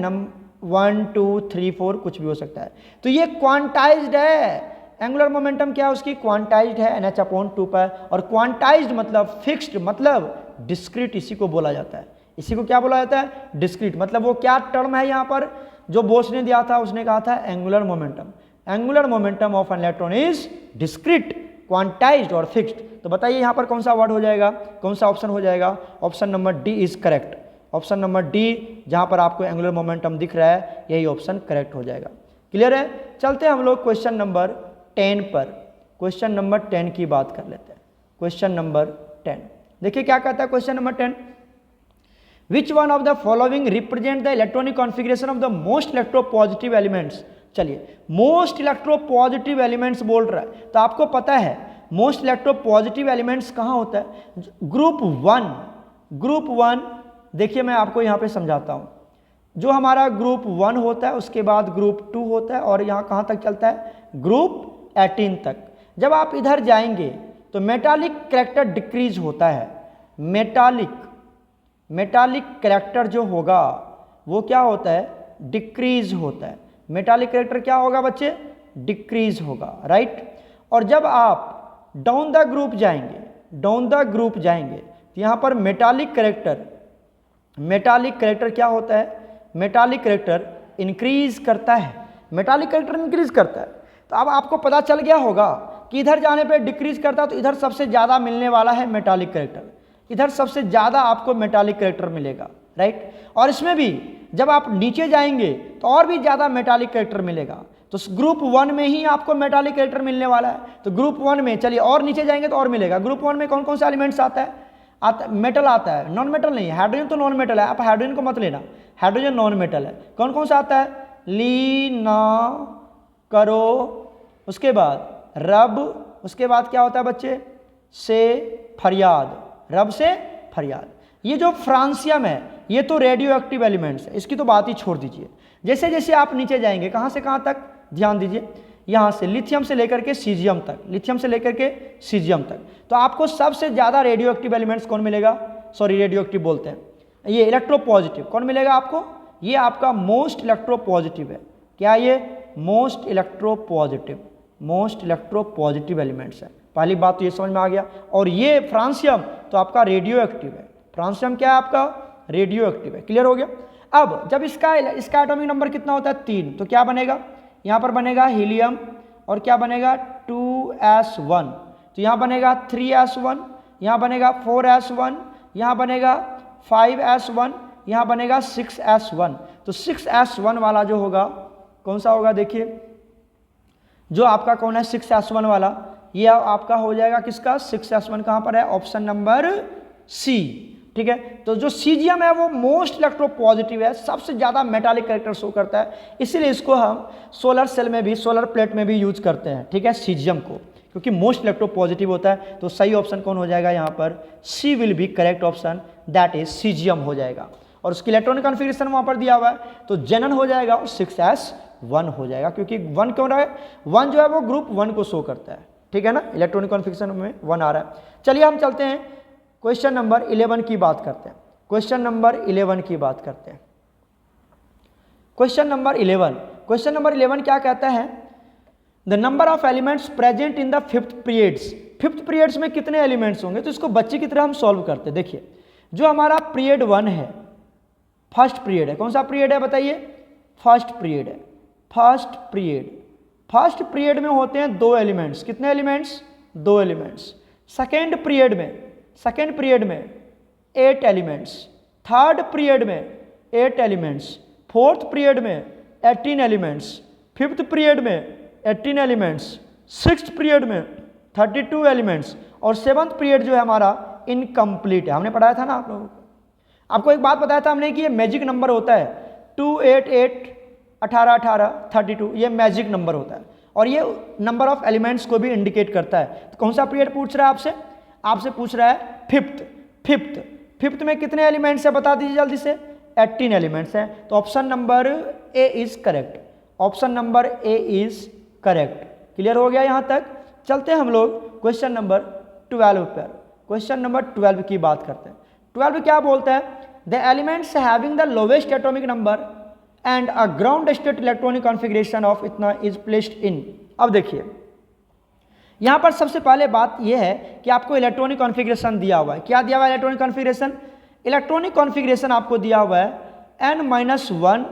1 2 3 4 कुछ भी हो सकता है। तो ये क्वांटाइज्ड है, एंगुलर मोमेंटम क्या है उसकी, क्वांटाइज्ड है NH/2π। और क्वांटाइज्ड मतलब फिक्स्ड, मतलब डिस्क्रीट, इसी को बोला जाता है। इसी को क्या बोला जाता है, डिस्क्रीट। मतलब वो क्या टर्म है यहाँ पर जो बोस ने दिया था, उसने कहा था angular momentum. Angular momentum of an electron is discrete, quantized और फिक्स्ड। तो बताइए यहाँ पर कौन सा वर्ड हो जाएगा, कौन सा ऑप्शन हो जाएगा, option number D is correct. Option number D, जहाँ पर आपको एंगुलर मोमेंटम दिख रहा है, यही ऑप्शन करेक्ट हो जाएगा। क्लियर है। चलते हैं हम लोग क्वेश्चन नंबर 10 पर। क्वेश्चन नंबर 10 की बात कर लेते हैं। क्वेश्चन नंबर 10 देखिए क्या कहता है question number 10, which one of the following represent the electronic configuration of the most electropositive elements. चलिए मोस्ट इलेक्ट्रोपॉजिटिव एलिमेंट्स बोल रहा है, तो आपको पता है मोस्ट इलेक्ट्रोपॉजिटिव एलिमेंट्स कहाँ होता है, ग्रुप 1। देखिए मैं आपको यहाँ पे समझाता हूँ। जो हमारा ग्रुप 1 होता है, उसके बाद ग्रुप 2 होता है, और यहाँ कहाँ तक चलता है, ग्रुप 18 तक। जब आप इधर जाएंगे तो मेटालिक कैरेक्टर डिक्रीज होता है। मेटालिक कैरेक्टर जो होगा वो क्या होता है, डिक्रीज होता है। मेटालिक कैरेक्टर क्या होगा बच्चे, डिक्रीज होगा, राइट। और जब आप डाउन द ग्रुप जाएंगे तो यहाँ पर मेटालिक कैरेक्टर क्या होता है, मेटालिक कैरेक्टर इंक्रीज करता है। तो अब आपको पता चल गया होगा कि इधर जाने पे डिक्रीज करता है, तो इधर सबसे ज़्यादा मिलने वाला है मेटालिक कैरेक्टर। इधर सबसे ज़्यादा आपको मेटालिक कैरेक्टर मिलेगा, राइट। और इसमें भी जब आप नीचे जाएंगे तो और भी ज़्यादा मेटालिक कैरेक्टर मिलेगा। तो ग्रुप 1 में ही आपको मेटालिक कैरेक्टर मिलने वाला है। तो ग्रुप 1 में चलिए और नीचे जाएंगे तो और मिलेगा। ग्रुप 1 में कौन कौन से एलिमेंट्स आता है, मेटल आता है, नॉन मेटल नहीं है। हाइड्रोजन तो नॉन मेटल है, आप हाइड्रोजन को मत लेना, हाइड्रोजन नॉन मेटल है। कौन कौन सा आता है, ली, ना, करो, उसके बाद रब, उसके बाद क्या होता है बच्चे, से फरियाद, रब से फरियाद। ये जो फ्रांसियम है ये तो रेडियो एक्टिव एलिमेंट्स है, इसकी तो बात ही छोड़ दीजिए। जैसे जैसे आप नीचे जाएंगे, कहाँ से कहाँ तक, ध्यान दीजिए, यहाँ से लिथियम से लेकर के सीजियम तक, लिथियम से लेकर के सीजियम तक, तो आपको सबसे ज़्यादा रेडियो एक्टिव एलिमेंट्स कौन मिलेगा, सॉरी रेडियो एक्टिव बोलते हैं, ये इलेक्ट्रोपॉजिटिव कौन मिलेगा आपको, ये आपका मोस्ट इलेक्ट्रोपॉजिटिव है। क्या ये मोस्ट इलेक्ट्रोपॉजिटिव एलिमेंट्स है। पहली बात तो ये समझ में आ गया। और ये फ्रांसियम तो आपका रेडियो एक्टिव है, फ्रांसियम क्या है आपका, रेडियो एक्टिव है। क्लियर हो गया। अब जब इसका एटॉमिक नंबर कितना होता है 3, तो क्या बनेगा, यहाँ पर बनेगा हीलियम और क्या बनेगा 2s1, तो यहाँ बनेगा 3s1, यहाँ बनेगा 4s1, यहाँ बनेगा 5s1, यहाँ बनेगा 6s1। तो 6s1 वाला जो होगा कौन सा होगा, देखिए जो आपका कौन है 6s1 वाला, ये आपका हो जाएगा किसका, 6s1 कहाँ पर है, ऑप्शन नंबर सी। ठीक है, तो जो सीजियम है वो मोस्ट इलेक्ट्रोपॉजिटिव है, सबसे ज़्यादा मेटालिक कैरेक्टर शो करता है, इसीलिए इसको हम सोलर सेल में भी, सोलर प्लेट में भी यूज करते हैं। ठीक है, सीजियम को, क्योंकि मोस्ट इलेक्ट्रोपॉजिटिव होता है। तो सही ऑप्शन कौन हो जाएगा यहाँ पर, C will be correct option, that is caesium हो जाएगा। और उसकी इलेक्ट्रॉनिक कॉन्फ़िगरेशन वहाँ पर दिया हुआ है, तो जेनन हो जाएगा और 6s1 हो जाएगा, क्योंकि 1 क्यों रहा है, 1 जो है वो ग्रुप 1 को शो करता है। ठीक है ना, इलेक्ट्रॉनिक कॉन्फ़िगरेशन में 1 आ रहा है। चलिए हम चलते हैं क्वेश्चन नंबर 11 की बात करते हैं। क्वेश्चन नंबर 11 की बात करते हैं। क्वेश्चन नंबर 11 क्या कहता है, the number of elements present in the fifth periods. Fifth periods में कितने एलिमेंट्स होंगे, तो इसको बच्चे की तरह हम सॉल्व करते हैं। देखिए जो हमारा पीरियड 1 है, फर्स्ट पीरियड है, कौन सा पीरियड है बताइए, फर्स्ट पीरियड है। फर्स्ट पीरियड में होते हैं 2 एलिमेंट्स, कितने एलिमेंट्स, 2 एलिमेंट्स। सेकेंड पीरियड में 8 एलिमेंट्स, थर्ड पीरियड में 8 एलिमेंट्स, फोर्थ पीरियड में 18 एलिमेंट्स, फिफ्थ पीरियड में 18 एलिमेंट्स, सिक्स्थ पीरियड में 32 एलिमेंट्स, और सेवंथ पीरियड जो है हमारा इनकम्प्लीट है। हमने पढ़ाया था ना आप लोगों को, आपको एक बात बताया था हमने कि ये मैजिक नंबर होता है, 2 8 8 18 18 32, ये मैजिक नंबर होता है और ये नंबर ऑफ एलिमेंट्स को भी इंडिकेट करता है। तो कौन सा पीरियड पूछ रहा है आपसे पूछ रहा है फिफ्थ में कितने एलिमेंट्स है बता दीजिए जल्दी से, 18 एलिमेंट्स हैं। तो option number A is correct, option number A is correct. Clear हो गया यहाँ तक। चलते हैं हम लोग क्वेश्चन नंबर 12 पर। क्वेश्चन नंबर 12 की बात करते हैं। 12 क्या बोलता है, the elements having the lowest atomic number and a ground state electronic configuration of इतना इज प्लेस्ड इन। अब देखिए यहाँ पर सबसे पहले बात यह है कि आपको इलेक्ट्रॉनिक कॉन्फ़िगरेशन दिया हुआ है। क्या दिया हुआ है इलेक्ट्रॉनिक कॉन्फ़िगरेशन, इलेक्ट्रॉनिक कॉन्फ़िगरेशन आपको दिया हुआ है n-1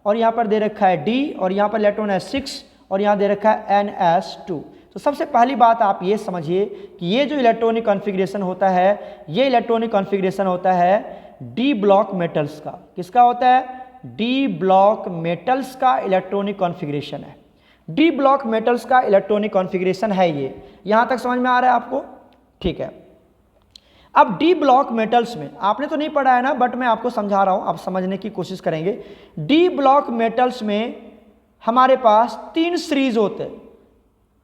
और यहाँ पर दे रखा है d और यहाँ पर इलेक्ट्रॉन है 6 और यहाँ दे रखा है ns2। तो सबसे पहली बात आप ये समझिए कि ये जो इलेक्ट्रॉनिक कॉन्फ़िगरेशन होता है, ये इलेक्ट्रॉनिक कॉन्फ़िगरेशन होता है डी ब्लॉक मेटल्स का। किसका होता है, डी ब्लॉक मेटल्स का इलेक्ट्रॉनिक कॉन्फ़िगरेशन है। डी ब्लॉक मेटल्स का इलेक्ट्रॉनिक कॉन्फ़िगरेशन है ये। यहाँ तक समझ में आ रहा है आपको, ठीक है। अब डी ब्लॉक मेटल्स में आपने तो नहीं पढ़ा है ना, बट मैं आपको समझा रहा हूँ, आप समझने की कोशिश करेंगे। डी ब्लॉक मेटल्स में हमारे पास 3 सीरीज होते हैं,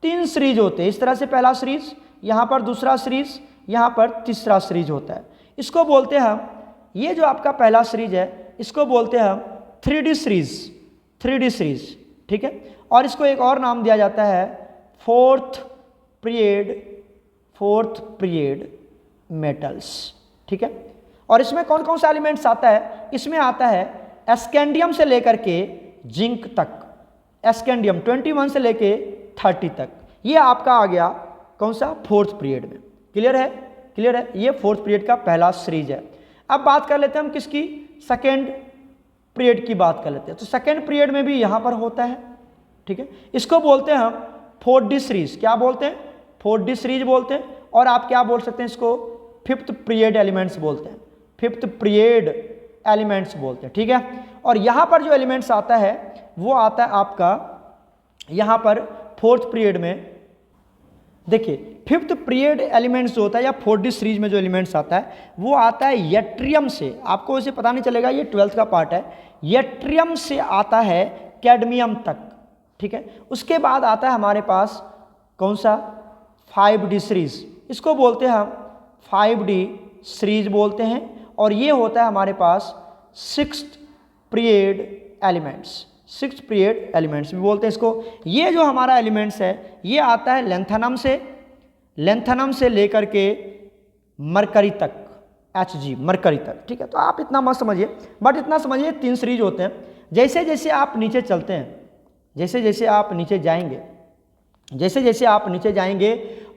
3 सीरीज होते हैं। इस तरह से पहला सीरीज, यहाँ पर दूसरा सीरीज, यहाँ पर तीसरा सीरीज होता है। इसको बोलते हैं हम, ये जो आपका पहला सीरीज है इसको बोलते हैं हम 3D सीरीज, ठीक है। और इसको एक और नाम दिया जाता है फोर्थ पीरियड मेटल्स, ठीक है। और इसमें कौन कौन सा एलिमेंट्स आता है, इसमें आता है स्कैंडियम से लेकर के जिंक तक, स्कैंडियम 21 से लेके 30 तक, ये आपका आ गया कौन सा, फोर्थ पीरियड में। क्लियर है, ये फोर्थ पीरियड का पहला सीरीज है। अब बात कर लेते हैं हम किसकी, सेकेंड पीरियड की बात कर लेते हैं। तो सेकेंड पीरियड में भी यहाँ पर होता है, ठीक है। इसको बोलते हैं हम 4D सीरीज। क्या बोलते हैं, 4D सीरीज बोलते हैं। और आप क्या बोल सकते हैं इसको, फिफ्थ पीरियड एलिमेंट्स बोलते हैं, फिफ्थ पीरियड एलिमेंट्स बोलते हैं, ठीक है। और यहाँ पर जो एलिमेंट्स आता है वो आता है आपका यहाँ पर फोर्थ पीरियड में। देखिए फिफ्थ पीरियड एलिमेंट्स जो होता है या 4D सीरीज में जो एलिमेंट्स आता है वो आता है यट्रियम से। आपको इसे पता नहीं चलेगा, ये 12th का पार्ट है। यट्रियम से आता है कैडमियम तक, ठीक है। उसके बाद आता है हमारे पास कौन सा, 5D सीरीज, इसको बोलते हैं हम 5D सीरीज बोलते हैं, और ये होता है हमारे पास 6th period elements, 6th period elements भी बोलते हैं इसको। ये जो हमारा एलिमेंट्स है ये आता है लेंथनम से लेकर के मरकरी तक, Hg मरकरी तक, ठीक है। तो आप इतना मत समझिए, बट इतना समझिए 3 सीरीज होते हैं। जैसे जैसे आप नीचे चलते हैं, जैसे जैसे आप नीचे जाएंगे, जैसे जैसे आप नीचे जाएंगे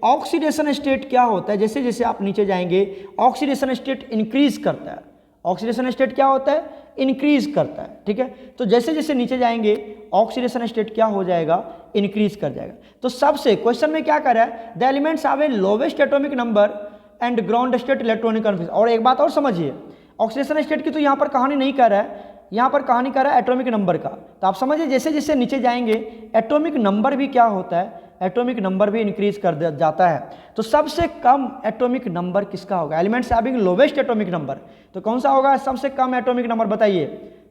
ऑक्सीडेशन स्टेट क्या होता है, जैसे जैसे आप नीचे जाएंगे ऑक्सीडेशन स्टेट इंक्रीज करता है। ऑक्सीडेशन स्टेट क्या होता है, इंक्रीज करता है, ठीक है। तो जैसे जैसे नीचे जाएंगे ऑक्सीडेशन स्टेट क्या हो जाएगा, इंक्रीज कर जाएगा। तो सबसे क्वेश्चन में क्या कर रहा है, the elements have a lowest atomic number and ground state electronic configuration. और एक बात और समझिए, ऑक्सीडेशन स्टेट की तो यहाँ पर कहानी नहीं कर रहा है, यहाँ पर कहानी कर रहा है एटॉमिक नंबर का। तो आप समझिए जैसे जैसे नीचे जाएंगे एटॉमिक नंबर भी क्या होता है, एटॉमिक नंबर भी इंक्रीज कर जाता है। तो सबसे कम एटॉमिक नंबर किसका होगा, elements having lowest atomic number, तो कौन सा होगा सबसे कम एटॉमिक नंबर बताइए,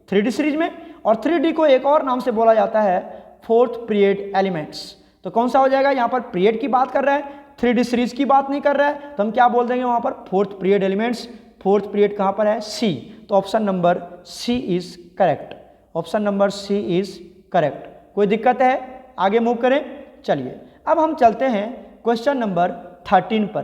3D सीरीज में। और 3D को एक और नाम से बोला जाता है 4th पीरियड एलिमेंट्स। तो कौन सा हो जाएगा, यहाँ पर पीरियड की बात कर रहा है, 3D सीरीज की बात नहीं कर रहा है, तो हम क्या बोल देंगे वहाँ पर 4th period elements. 4th period कहाँ पर है, C, तो option number C is correct, option number C is correct. कोई दिक्कत है, आगे मूव करें। चलिए अब हम चलते हैं क्वेश्चन नंबर 13 पर।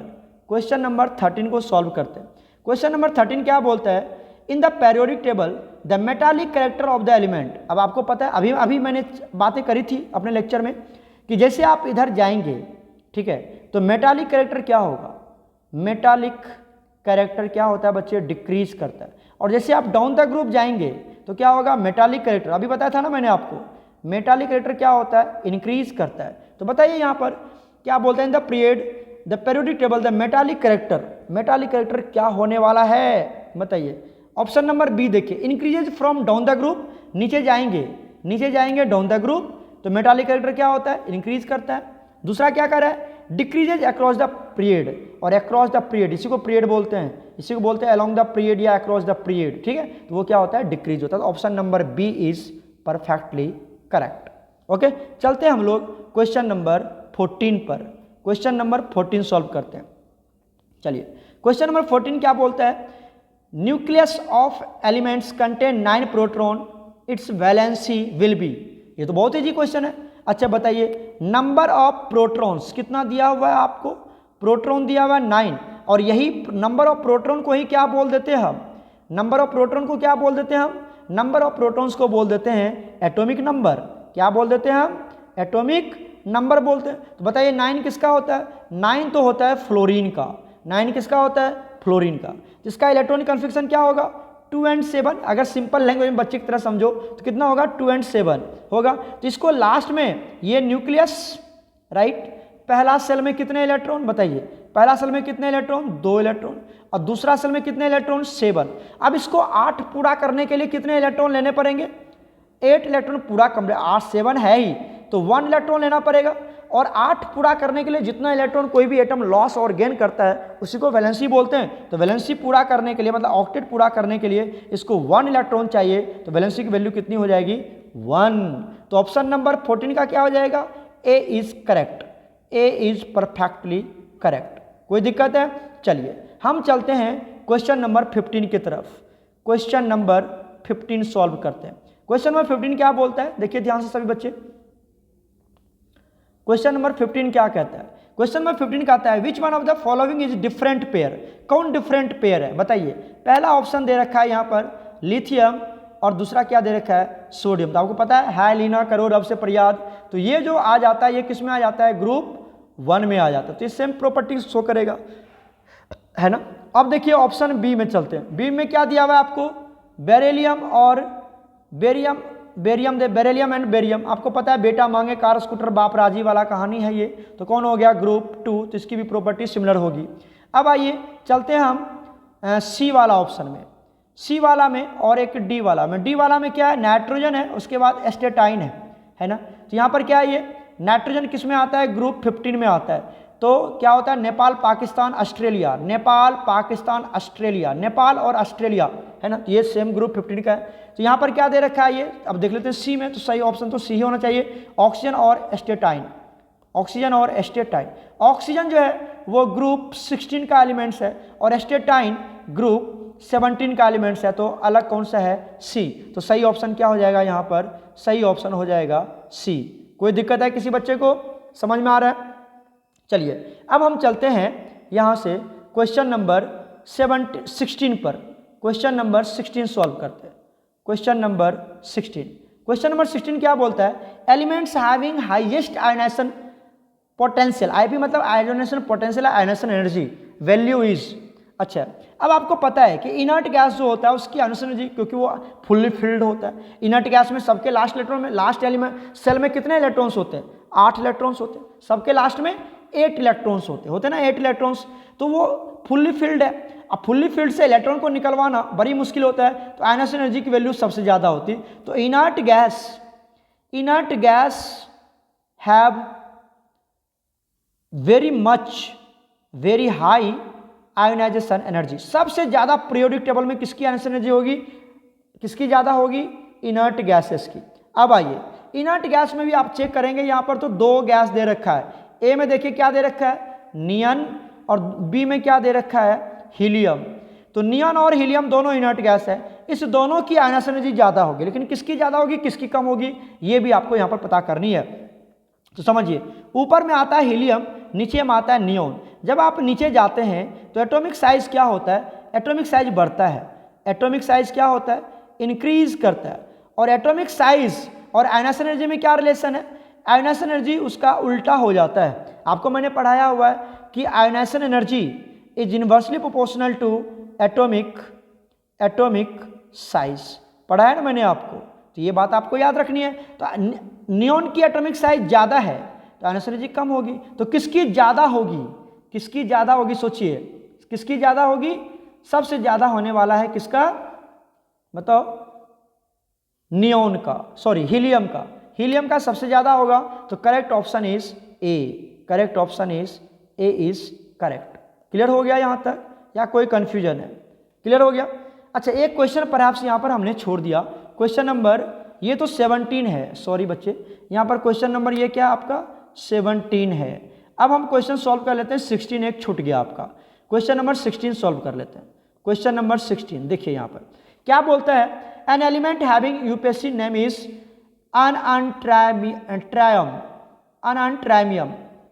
क्वेश्चन नंबर 13 को सॉल्व करते हैं। क्वेश्चन नंबर 13 क्या बोलता है, in the periodic table the metallic character of the element. अब आपको पता है, अभी मैंने बातें करी थी अपने लेक्चर में कि जैसे आप इधर जाएंगे, ठीक है, तो मेटालिक कैरेक्टर क्या होगा, मेटालिक कैरेक्टर क्या होता है बच्चे, डिक्रीज करता है। और जैसे आप डाउन द ग्रुप जाएंगे तो क्या होगा, मेटालिक कैरेक्टर, अभी बताया था ना मैंने आपको, मेटालिक कैरेक्टर क्या होता है, इंक्रीज करता है। तो बताइए यहाँ पर क्या बोलते हैं, in the period the periodic table the metallic character क्या होने वाला है, बताइए। ऑप्शन नंबर बी देखिए, increases from down the group, नीचे जाएंगे डाउन द ग्रुप, तो मेटालिक कैरेक्टर क्या होता है, इंक्रीज करता है। दूसरा क्या कर रहा है, डिक्रीजेज अक्रॉस द पीरियड, और अक्रॉस द पीरियड इसी को पीरियड बोलते हैं, इसी को बोलते हैं अलोंग द पीरियड या अक्रॉस द पीरियड, ठीक है। तो वो क्या होता है, डिक्रीज होता है। तो option number B is perfectly correct. Okay, चलते हैं हम लोग क्वेश्चन नंबर 14 पर। क्वेश्चन नंबर 14 सॉल्व करते हैं। चलिए क्वेश्चन नंबर 14 क्या बोलता है, nucleus of elements contain 9 proton, it's valency will be. ये तो बहुत इजी क्वेश्चन है। अच्छा बताइए, नंबर ऑफ प्रोटॉन्स कितना दिया हुआ है आपको, प्रोटॉन दिया हुआ है 9, और यही नंबर ऑफ प्रोटॉन को ही क्या बोल देते हैं हम, नंबर ऑफ प्रोटॉन को क्या बोल देते हैं हम, नंबर ऑफ प्रोटॉन्स को बोल देते हैं एटॉमिक नंबर। क्या बोल देते हैं हम, एटॉमिक नंबर बोलते हैं। तो बताइए 9 किसका होता है, 9 तो होता है फ्लोरीन का, 9 किसका होता है, फ्लोरीन का, जिसका इलेक्ट्रॉनिक कन्फिग्रेशन क्या होगा, 2 and 7। अगर सिंपल लैंग्वेज में बच्चे की तरह समझो तो कितना होगा, 2 and 7 होगा। तो इसको लास्ट में ये न्यूक्लियस, राइट, पहला सेल में कितने इलेक्ट्रॉन बताइए, पहला सेल में कितने इलेक्ट्रॉन, 2 इलेक्ट्रॉन, और दूसरा सेल में कितने इलेक्ट्रॉन, 7। अब इसको 8 पूरा करने के लिए कितने इलेक्ट्रॉन लेने पड़ेंगे, 8 इलेक्ट्रॉन पूरा कंप्लीट, 8 7 है ही तो 1 इलेक्ट्रॉन लेना पड़ेगा। और 8 पूरा करने के लिए जितना इलेक्ट्रॉन कोई भी एटम लॉस और गेन करता है उसी को वैलेंसी बोलते हैं। तो वैलेंसी पूरा करने के लिए, मतलब ऑक्टेट पूरा करने के लिए इसको 1 इलेक्ट्रॉन चाहिए, तो वैलेंसी की वैल्यू कितनी हो जाएगी, 1। तो ऑप्शन नंबर 14 का क्या हो जाएगा, A is correct, A is perfectly correct. कोई दिक्कत है, चलिए हम चलते हैं क्वेश्चन नंबर 15 की तरफ। क्वेश्चन नंबर 15 सॉल्व करते हैं। क्वेश्चन नंबर 15 क्या बोलता है, देखिए ध्यान से सभी बच्चे। क्वेश्चन नंबर 15 क्या कहता है, क्वेश्चन नंबर 15 कहता है which one of the following is different pair. कौन डिफरेंट पेयर है बताइए। पहला ऑप्शन दे रखा है यहाँ पर लिथियम, और दूसरा क्या दे रखा है, सोडियम। तो आपको पता है लीना करो रब से प्रयाद, तो ये जो आ जाता है ये किस में आ जाता है, ग्रुप 1 में आ जाता है। तो ये सेम प्रॉपर्टी शो करेगा, है ना। अब देखिए ऑप्शन बी में चलते हैं। बी में क्या दिया हुआ है आपको, बेरिलियम और बेरिलियम एंड बेरियम। आपको पता है बेटा मांगे कार स्कूटर बाप राजी वाला कहानी है ये। तो कौन हो गया, ग्रुप 2, तो इसकी भी प्रॉपर्टी सिमिलर होगी। अब आइए चलते हैं हम सी वाला ऑप्शन में, सी वाला में और एक डी वाला में। डी वाला में क्या है, नाइट्रोजन है, उसके बाद एस्टेटाइन है ना। तो यहाँ पर क्या है, ये नाइट्रोजन किस में आता है, ग्रुप 15 में आता है। तो क्या होता है, नेपाल पाकिस्तान ऑस्ट्रेलिया, नेपाल पाकिस्तान ऑस्ट्रेलिया, नेपाल और ऑस्ट्रेलिया है ना, ये सेम ग्रुप 15 का है। तो यहाँ पर क्या दे रखा है ये, अब देख लेते हैं सी में, तो सही ऑप्शन तो सी ही होना चाहिए, ऑक्सीजन और एस्टेटाइन, ऑक्सीजन और एस्टेटाइन। ऑक्सीजन जो है वो ग्रुप 16 का एलिमेंट्स है और एस्टेटाइन ग्रुप 17 का एलिमेंट्स है, तो अलग कौन सा है, सी। तो सही ऑप्शन क्या हो जाएगा यहाँ पर, सही ऑप्शन हो जाएगा सी। कोई दिक्कत है किसी बच्चे को, समझ में आ रहा है? चलिए अब हम चलते हैं यहाँ से क्वेश्चन नंबर 16 पर, क्वेश्चन नंबर 16 सॉल्व करते हैं। क्वेश्चन नंबर 16, क्वेश्चन नंबर 16 क्या बोलता है, elements having highest ionisation potential, IP मतलब ionisation potential, ionisation energy value is. अच्छा, अब आपको पता है कि इनर्ट गैस जो होता है उसकी आयनाइजेशन एनर्जी, क्योंकि वो फुल्ली फिल्ड होता है, इनर्ट गैस में सबके लास्ट इलेक्ट्रॉन में, लास्ट एलिमेंट सेल में कितने इलेक्ट्रॉन्स होते हैं, 8 इलेक्ट्रॉन्स होते हैं, सबके लास्ट में 8 इलेक्ट्रॉन्स होते हैं ना, 8 इलेक्ट्रॉन्स, तो वो फुल्ली फिल्ड है। अब फुल्ली फिल्ड से इलेक्ट्रॉन को निकलवाना बड़ी मुश्किल होता है, तो आयनाइजेशन एनर्जी की वैल्यू सबसे ज़्यादा होती है। तो inert gas have very high ionization energy. सबसे ज़्यादा पीरियोडिक टेबल में किसकी आयनाइजेशन एनर्जी होगी, किसकी ज़्यादा होगी, इनर्ट गैसेस की। अब आइए इनर्ट गैस में भी आप चेक करेंगे, यहाँ पर तो 2 गैस दे रखा है, ए में देखिए क्या दे रखा है, नियन, और बी में क्या दे रखा है, हीलियम। तो नियन और हीलियम दोनों इनर्ट गैस है, इस दोनों की आयनाइजेशन एनर्जी ज़्यादा होगी, लेकिन किसकी ज़्यादा होगी किसकी कम होगी, ये भी आपको यहाँ पर पता करनी है। तो समझिए, ऊपर में आता है हीलियम, नीचे में आता है नियोन। जब आप नीचे जाते हैं तो एटॉमिक साइज क्या होता है, एटॉमिक साइज बढ़ता है, एटॉमिक साइज क्या होता है, इंक्रीज करता है। और एटॉमिक साइज और आयनाइजेशन एनर्जी में क्या रिलेशन है, आयनाइजेशन एनर्जी उसका उल्टा हो जाता है। आपको मैंने पढ़ाया हुआ है कि ionization energy is inversely proportional to atomic size, पढ़ा है ना मैंने आपको, तो ये बात आपको याद रखनी है। तो नियोन की एटॉमिक साइज ज़्यादा है तो आयनाइजेशन एनर्जी कम होगी। तो किसकी ज़्यादा होगी, किसकी ज़्यादा होगी, सोचिए किसकी ज़्यादा होगी, सबसे ज़्यादा होने वाला है किसका, बताओ, नियोन का, सॉरी हीलियम का, हीलियम का सबसे ज़्यादा होगा। तो correct option is a, correct option is a is correct. Clear हो गया यहाँ तक या कोई कन्फ्यूजन है, क्लियर हो गया? अच्छा, एक क्वेश्चन परहैप्स यहाँ पर हमने छोड़ दिया, क्वेश्चन नंबर ये तो 17 है, सॉरी बच्चे, यहाँ पर क्वेश्चन नंबर ये क्या आपका 17 है। अब हम क्वेश्चन सॉल्व कर लेते हैं, 16 एक छूट गया आपका, क्वेश्चन नंबर 16 सॉल्व कर लेते हैं। क्वेश्चन नंबर 16 देखिए यहाँ पर क्या बोलता है, an element having UPSC name is ununtrium,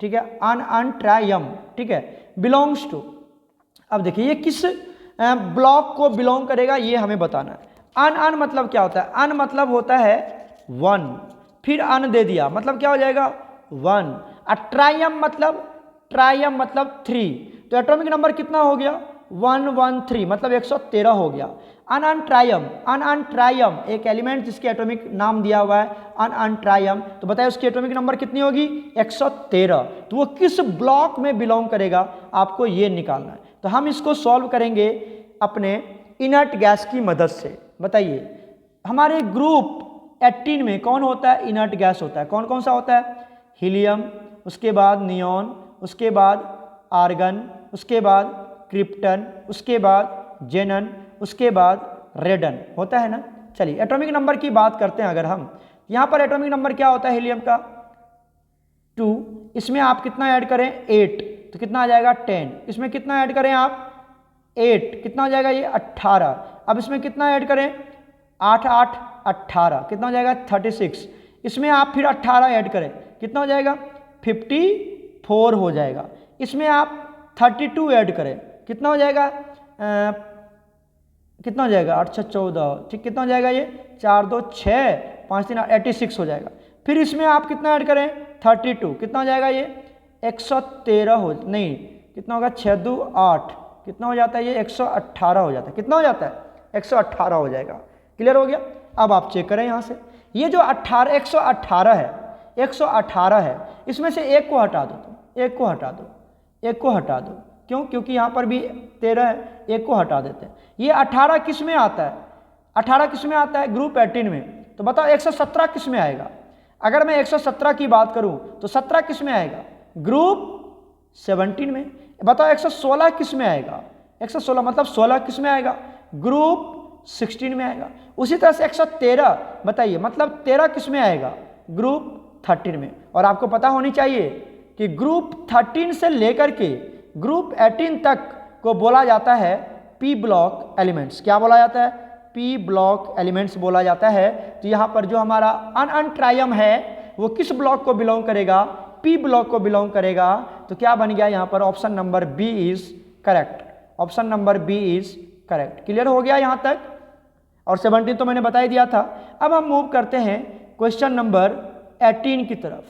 ठीक है, अनअनट्रायम, ठीक है, बिलोंग्स टू। अब देखिए ये किस ब्लॉक को बिलोंग करेगा ये हमें बताना है। अन मतलब क्या होता है, अन मतलब होता है 1, फिर अन दे दिया मतलब क्या हो जाएगा 1, और ट्रायम मतलब 3, तो एटॉमिक नंबर कितना हो गया 113, मतलब 113 हो गया। अनअनट्रायम एक एलिमेंट जिसके एटॉमिक नाम दिया हुआ है अनअनट्रायम, तो बताइए उसकी एटॉमिक नंबर कितनी होगी 113, तो वो किस ब्लॉक में बिलोंग करेगा आपको ये निकालना है। तो हम इसको सॉल्व करेंगे अपने इनर्ट गैस की मदद से। बताइए हमारे ग्रुप 18 में कौन होता है, इनर्ट गैस होता है, कौन कौन सा होता है, हीलियम, उसके बाद नियोन, उसके बाद आर्गन, उसके बाद क्रिप्टन, उसके बाद जेनन, उसके बाद रेडन होता है ना। चलिए एटॉमिक नंबर की बात करते हैं। अगर हम यहाँ पर एटॉमिक नंबर क्या होता है हीलियम का 2, इसमें आप कितना ऐड करें 8, तो कितना आ जाएगा 10, इसमें कितना ऐड करें आप 8, कितना हो जाएगा ये 18, अब इसमें कितना ऐड करें 8 8 18, कितना हो जाएगा 36, इसमें आप फिर 18 ऐड करें कितना हो जाएगा 54 हो जाएगा, इसमें आप 32 ऐड करें कितना हो जाएगा कितना हो जाएगा 8 6 14, ठीक, कितना हो जाएगा ये 4 2 6 5 3 86 हो जाएगा। फिर इसमें आप कितना ऐड करें 32, कितना हो जाएगा ये 113 हो, नहीं कितना होगा 6 2 8, कितना हो जाता है ये 118 हो जाता है, कितना हो जाता है 118 हो जाएगा। क्लियर हो गया? अब आप चेक करें यहाँ से ये जो 118 है 118 है, इसमें से एक को हटा दो, तो एक को हटा दो, एक को हटा दो, क्यों, क्योंकि यहाँ पर भी 13 है, एक को हटा देते हैं। ये 18 किस में आता है, 18 किस में आता है ग्रुप 18 में, तो बताओ 117 किस में आएगा। अगर मैं 117 की बात करूँ तो 17 किस में आएगा ग्रुप 17 में। बताओ 116 किस में आएगा? 116 मतलब 16 किस में आएगा? ग्रुप 16 में आएगा। उसी तरह से 113 बताइए मतलब 13 किस में आएगा? ग्रुप 13 में। और आपको पता होनी चाहिए कि ग्रुप 13 से लेकर के ग्रुप 18 तक को बोला जाता है पी ब्लॉक एलिमेंट्स। क्या बोला जाता है? पी ब्लॉक एलिमेंट्स बोला जाता है। तो यहाँ पर जो हमारा अनअनट्रायम है वो किस ब्लॉक को बिलोंग करेगा? पी ब्लॉक को बिलोंग करेगा। तो क्या बन गया यहाँ पर? Option number B is correct. Option number B is correct. Clear हो गया यहाँ तक? और 17 तो मैंने बता ही दिया था। अब हम मूव करते हैं क्वेश्चन नंबर 18 की तरफ।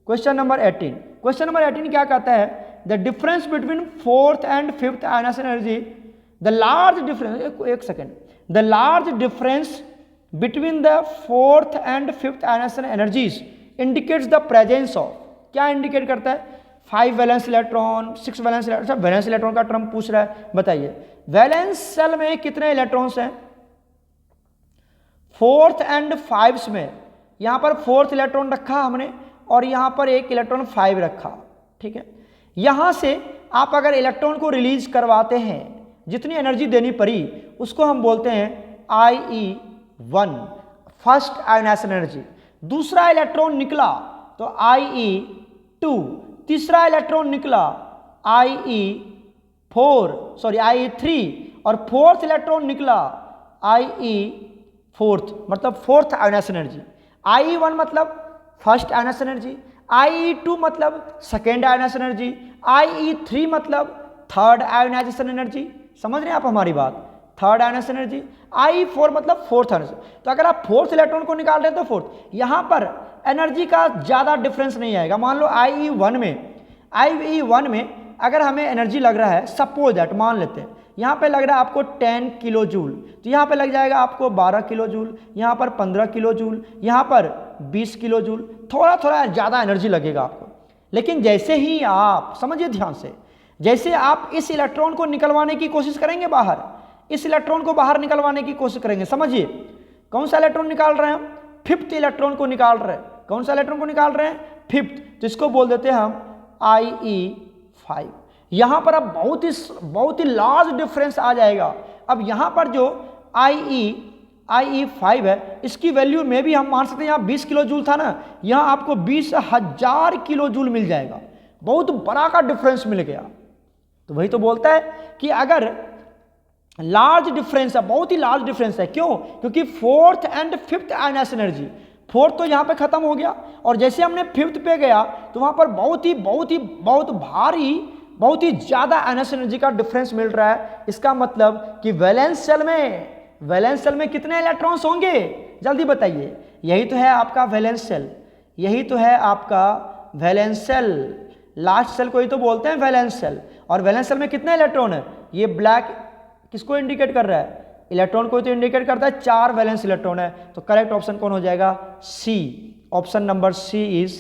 क्वेश्चन नंबर 18, क्वेश्चन नंबर 18 क्या कहता है? The difference between fourth and fifth ionization energy, the large difference, एक second, the large difference between the fourth and fifth ionisation energies indicates the presence of, क्या indicate करता है? 5 valence electron, 6 valence electron. अच्छा valence electron का term पूछ रहा है, बताइए वैलेंस सेल में कितने इलेक्ट्रॉन्स हैं? फोर्थ एंड फाइव्स में यहां पर फोर्थ इलेक्ट्रॉन रखा हमने और यहां पर एक इलेक्ट्रॉन 5 रखा, ठीक है। यहां से आप अगर इलेक्ट्रॉन को रिलीज करवाते हैं, जितनी एनर्जी देनी पड़ी उसको हम बोलते हैं IE1 फर्स्ट आयनाइजेशन एनर्जी। दूसरा इलेक्ट्रॉन निकला तो IE2, तीसरा इलेक्ट्रॉन निकला IE3 और फोर्थ इलेक्ट्रॉन निकला IE4 मतलब फोर्थ आयनाइजेशन एनर्जी। IE1 मतलब फर्स्ट आयनाइजेशन एनर्जी, IE2 मतलब सेकेंड आयनाइजेशन एनर्जी, IE3 मतलब थर्ड आयनाइजेशन एनर्जी। समझ रहे हैं आप हमारी बात? Third ionization energy. IE4 मतलब फोर्थ आयनाइजेशन। तो अगर आप फोर्थ इलेक्ट्रॉन को निकाल रहे हैं तो फोर्थ, यहां पर एनर्जी का ज्यादा डिफरेंस नहीं आएगा। मान लो IE1 में अगर हमें एनर्जी लग रहा है, सपोज दैट मान लेते हैं यहाँ पे लग रहा है आपको 10 किलो जूल, तो यहाँ पे लग जाएगा आपको 12 किलो जूल, यहाँ पर 15 किलो जूल, यहाँ पर 20 किलो जूल, थोड़ा थोड़ा ज़्यादा एनर्जी लगेगा आपको। लेकिन जैसे ही आप, समझिए ध्यान से, जैसे आप इस इलेक्ट्रॉन को निकलवाने की कोशिश करेंगे बाहर, इस इलेक्ट्रॉन को बाहर निकलवाने की कोशिश करेंगे, समझिए कौन सा इलेक्ट्रॉन निकाल रहे हैं हम? फिफ्थ इलेक्ट्रॉन को निकाल रहे हैं। कौन सा इलेक्ट्रॉन को निकाल रहे हैं? फिफ्थ। तो इसको बोल देते हैं हम IE5। यहां पर अब बहुत ही लार्ज डिफरेंस आ जाएगा। अब यहां पर जो IE5 है, इसकी वैल्यू में भी हम मान सकते हैं, यहाँ 20 किलो जूल था ना, यहां आपको 20,000 किलो जूल मिल जाएगा। बहुत बड़ा का डिफरेंस मिल गया। तो वही तो बोलता है कि अगर लार्ज डिफरेंस है, बहुत ही लार्ज डिफरेंस है। क्यों? क्योंकि fourth and fifth ionization energy, fourth तो यहां पे खत्म हो गया और जैसे हमने फिफ्थ पे गया तो वहां पर बहुत भारी, बहुत ही ज्यादा आयनाइजेशन एनर्जी का डिफरेंस मिल रहा है। इसका मतलब कि वैलेंस सेल में कितने इलेक्ट्रॉन्स होंगे? जल्दी बताइए। यही तो है आपका वैलेंस सेल, यही तो है आपका वैलेंस सेल। लास्ट सेल को ही तो बोलते हैं वैलेंस सेल। और वैलेंस सेल में कितने इलेक्ट्रॉन है? ये ब्लैक किसको इंडिकेट कर रहा है? इलेक्ट्रॉन को तो इंडिकेट करता है 4 वैलेंस इलेक्ट्रॉन है। तो करेक्ट ऑप्शन कौन हो जाएगा? C. Option number C is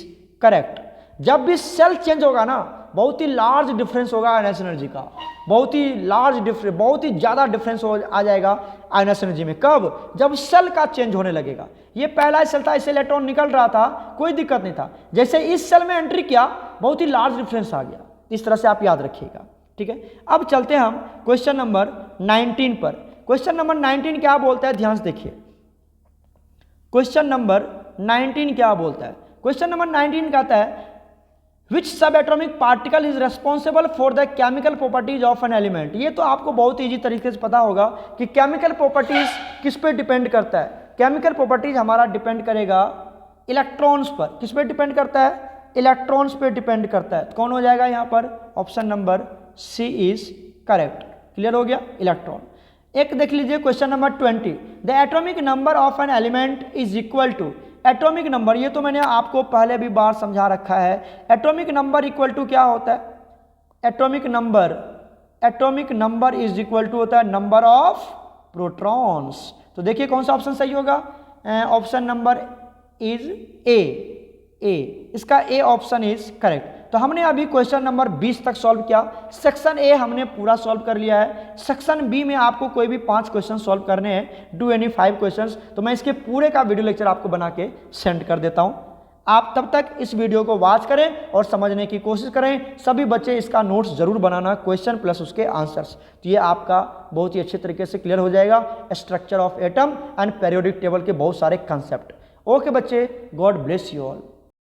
correct. जब भी सेल चेंज होगा ना, बहुत ही लार्ज डिफरेंस होगा आयनाइजेशन एनर्जी का, बहुत ही लार्ज डिफरेंस, बहुत ही ज्यादा डिफरेंस आ जाएगा आयनाइजेशन एनर्जी में। कब? जब सेल का चेंज होने लगेगा। ये पहला सेल था, इससे इलेक्ट्रॉन निकल रहा था, कोई दिक्कत नहीं था। जैसे इस सेल में एंट्री किया, बहुत ही लार्ज डिफरेंस आ गया। इस तरह से आप याद रखिएगा, ठीक है। अब चलते हैं हम क्वेश्चन नंबर 19 पर। क्वेश्चन नंबर 19 क्या बोलता है? ध्यान से देखिए क्वेश्चन नंबर 19 क्या बोलता है। क्वेश्चन नंबर 19 कहता है विच सब atomic particle is responsible for the chemical properties of an element. ये तो आपको बहुत ईजी तरीके से पता होगा कि केमिकल प्रॉपर्टीज किस पे डिपेंड करता है। केमिकल प्रॉपर्टीज हमारा डिपेंड करेगा इलेक्ट्रॉन्स पर। किस पे डिपेंड करता है? इलेक्ट्रॉन्स पे डिपेंड करता है। तो कौन हो जाएगा यहाँ पर? Option number C is correct. Clear हो गया? इलेक्ट्रॉन। एक देख लीजिए question number 20, the atomic number of an element is equal to. Atomic number, ये तो मैंने आपको पहले भी बार समझा रखा है। एटॉमिक नंबर इक्वल टू क्या होता है? Atomic number is equal to होता है नंबर ऑफ प्रोटॉन्स। तो देखिए कौन सा ऑप्शन सही होगा? Option number is a. इसका ए ऑप्शन इज करेक्ट। तो हमने अभी क्वेश्चन नंबर 20 तक सॉल्व किया। सेक्शन ए हमने पूरा सॉल्व कर लिया है। सेक्शन बी में आपको कोई भी 5 क्वेश्चन सॉल्व करने हैं, डू एनी 5 क्वेश्चंस। तो मैं इसके पूरे का वीडियो लेक्चर आपको बना के सेंड कर देता हूं। आप तब तक इस वीडियो को वॉच करें और समझने की कोशिश करें। सभी बच्चे इसका नोट्स जरूर बनाना, क्वेश्चन प्लस उसके आंसर्स, तो ये आपका बहुत ही अच्छे तरीके से क्लियर हो जाएगा। Structure of atom and periodic table के बहुत सारे कंसेप्ट। ओके बच्चे, गॉड ब्लेस यू ऑल।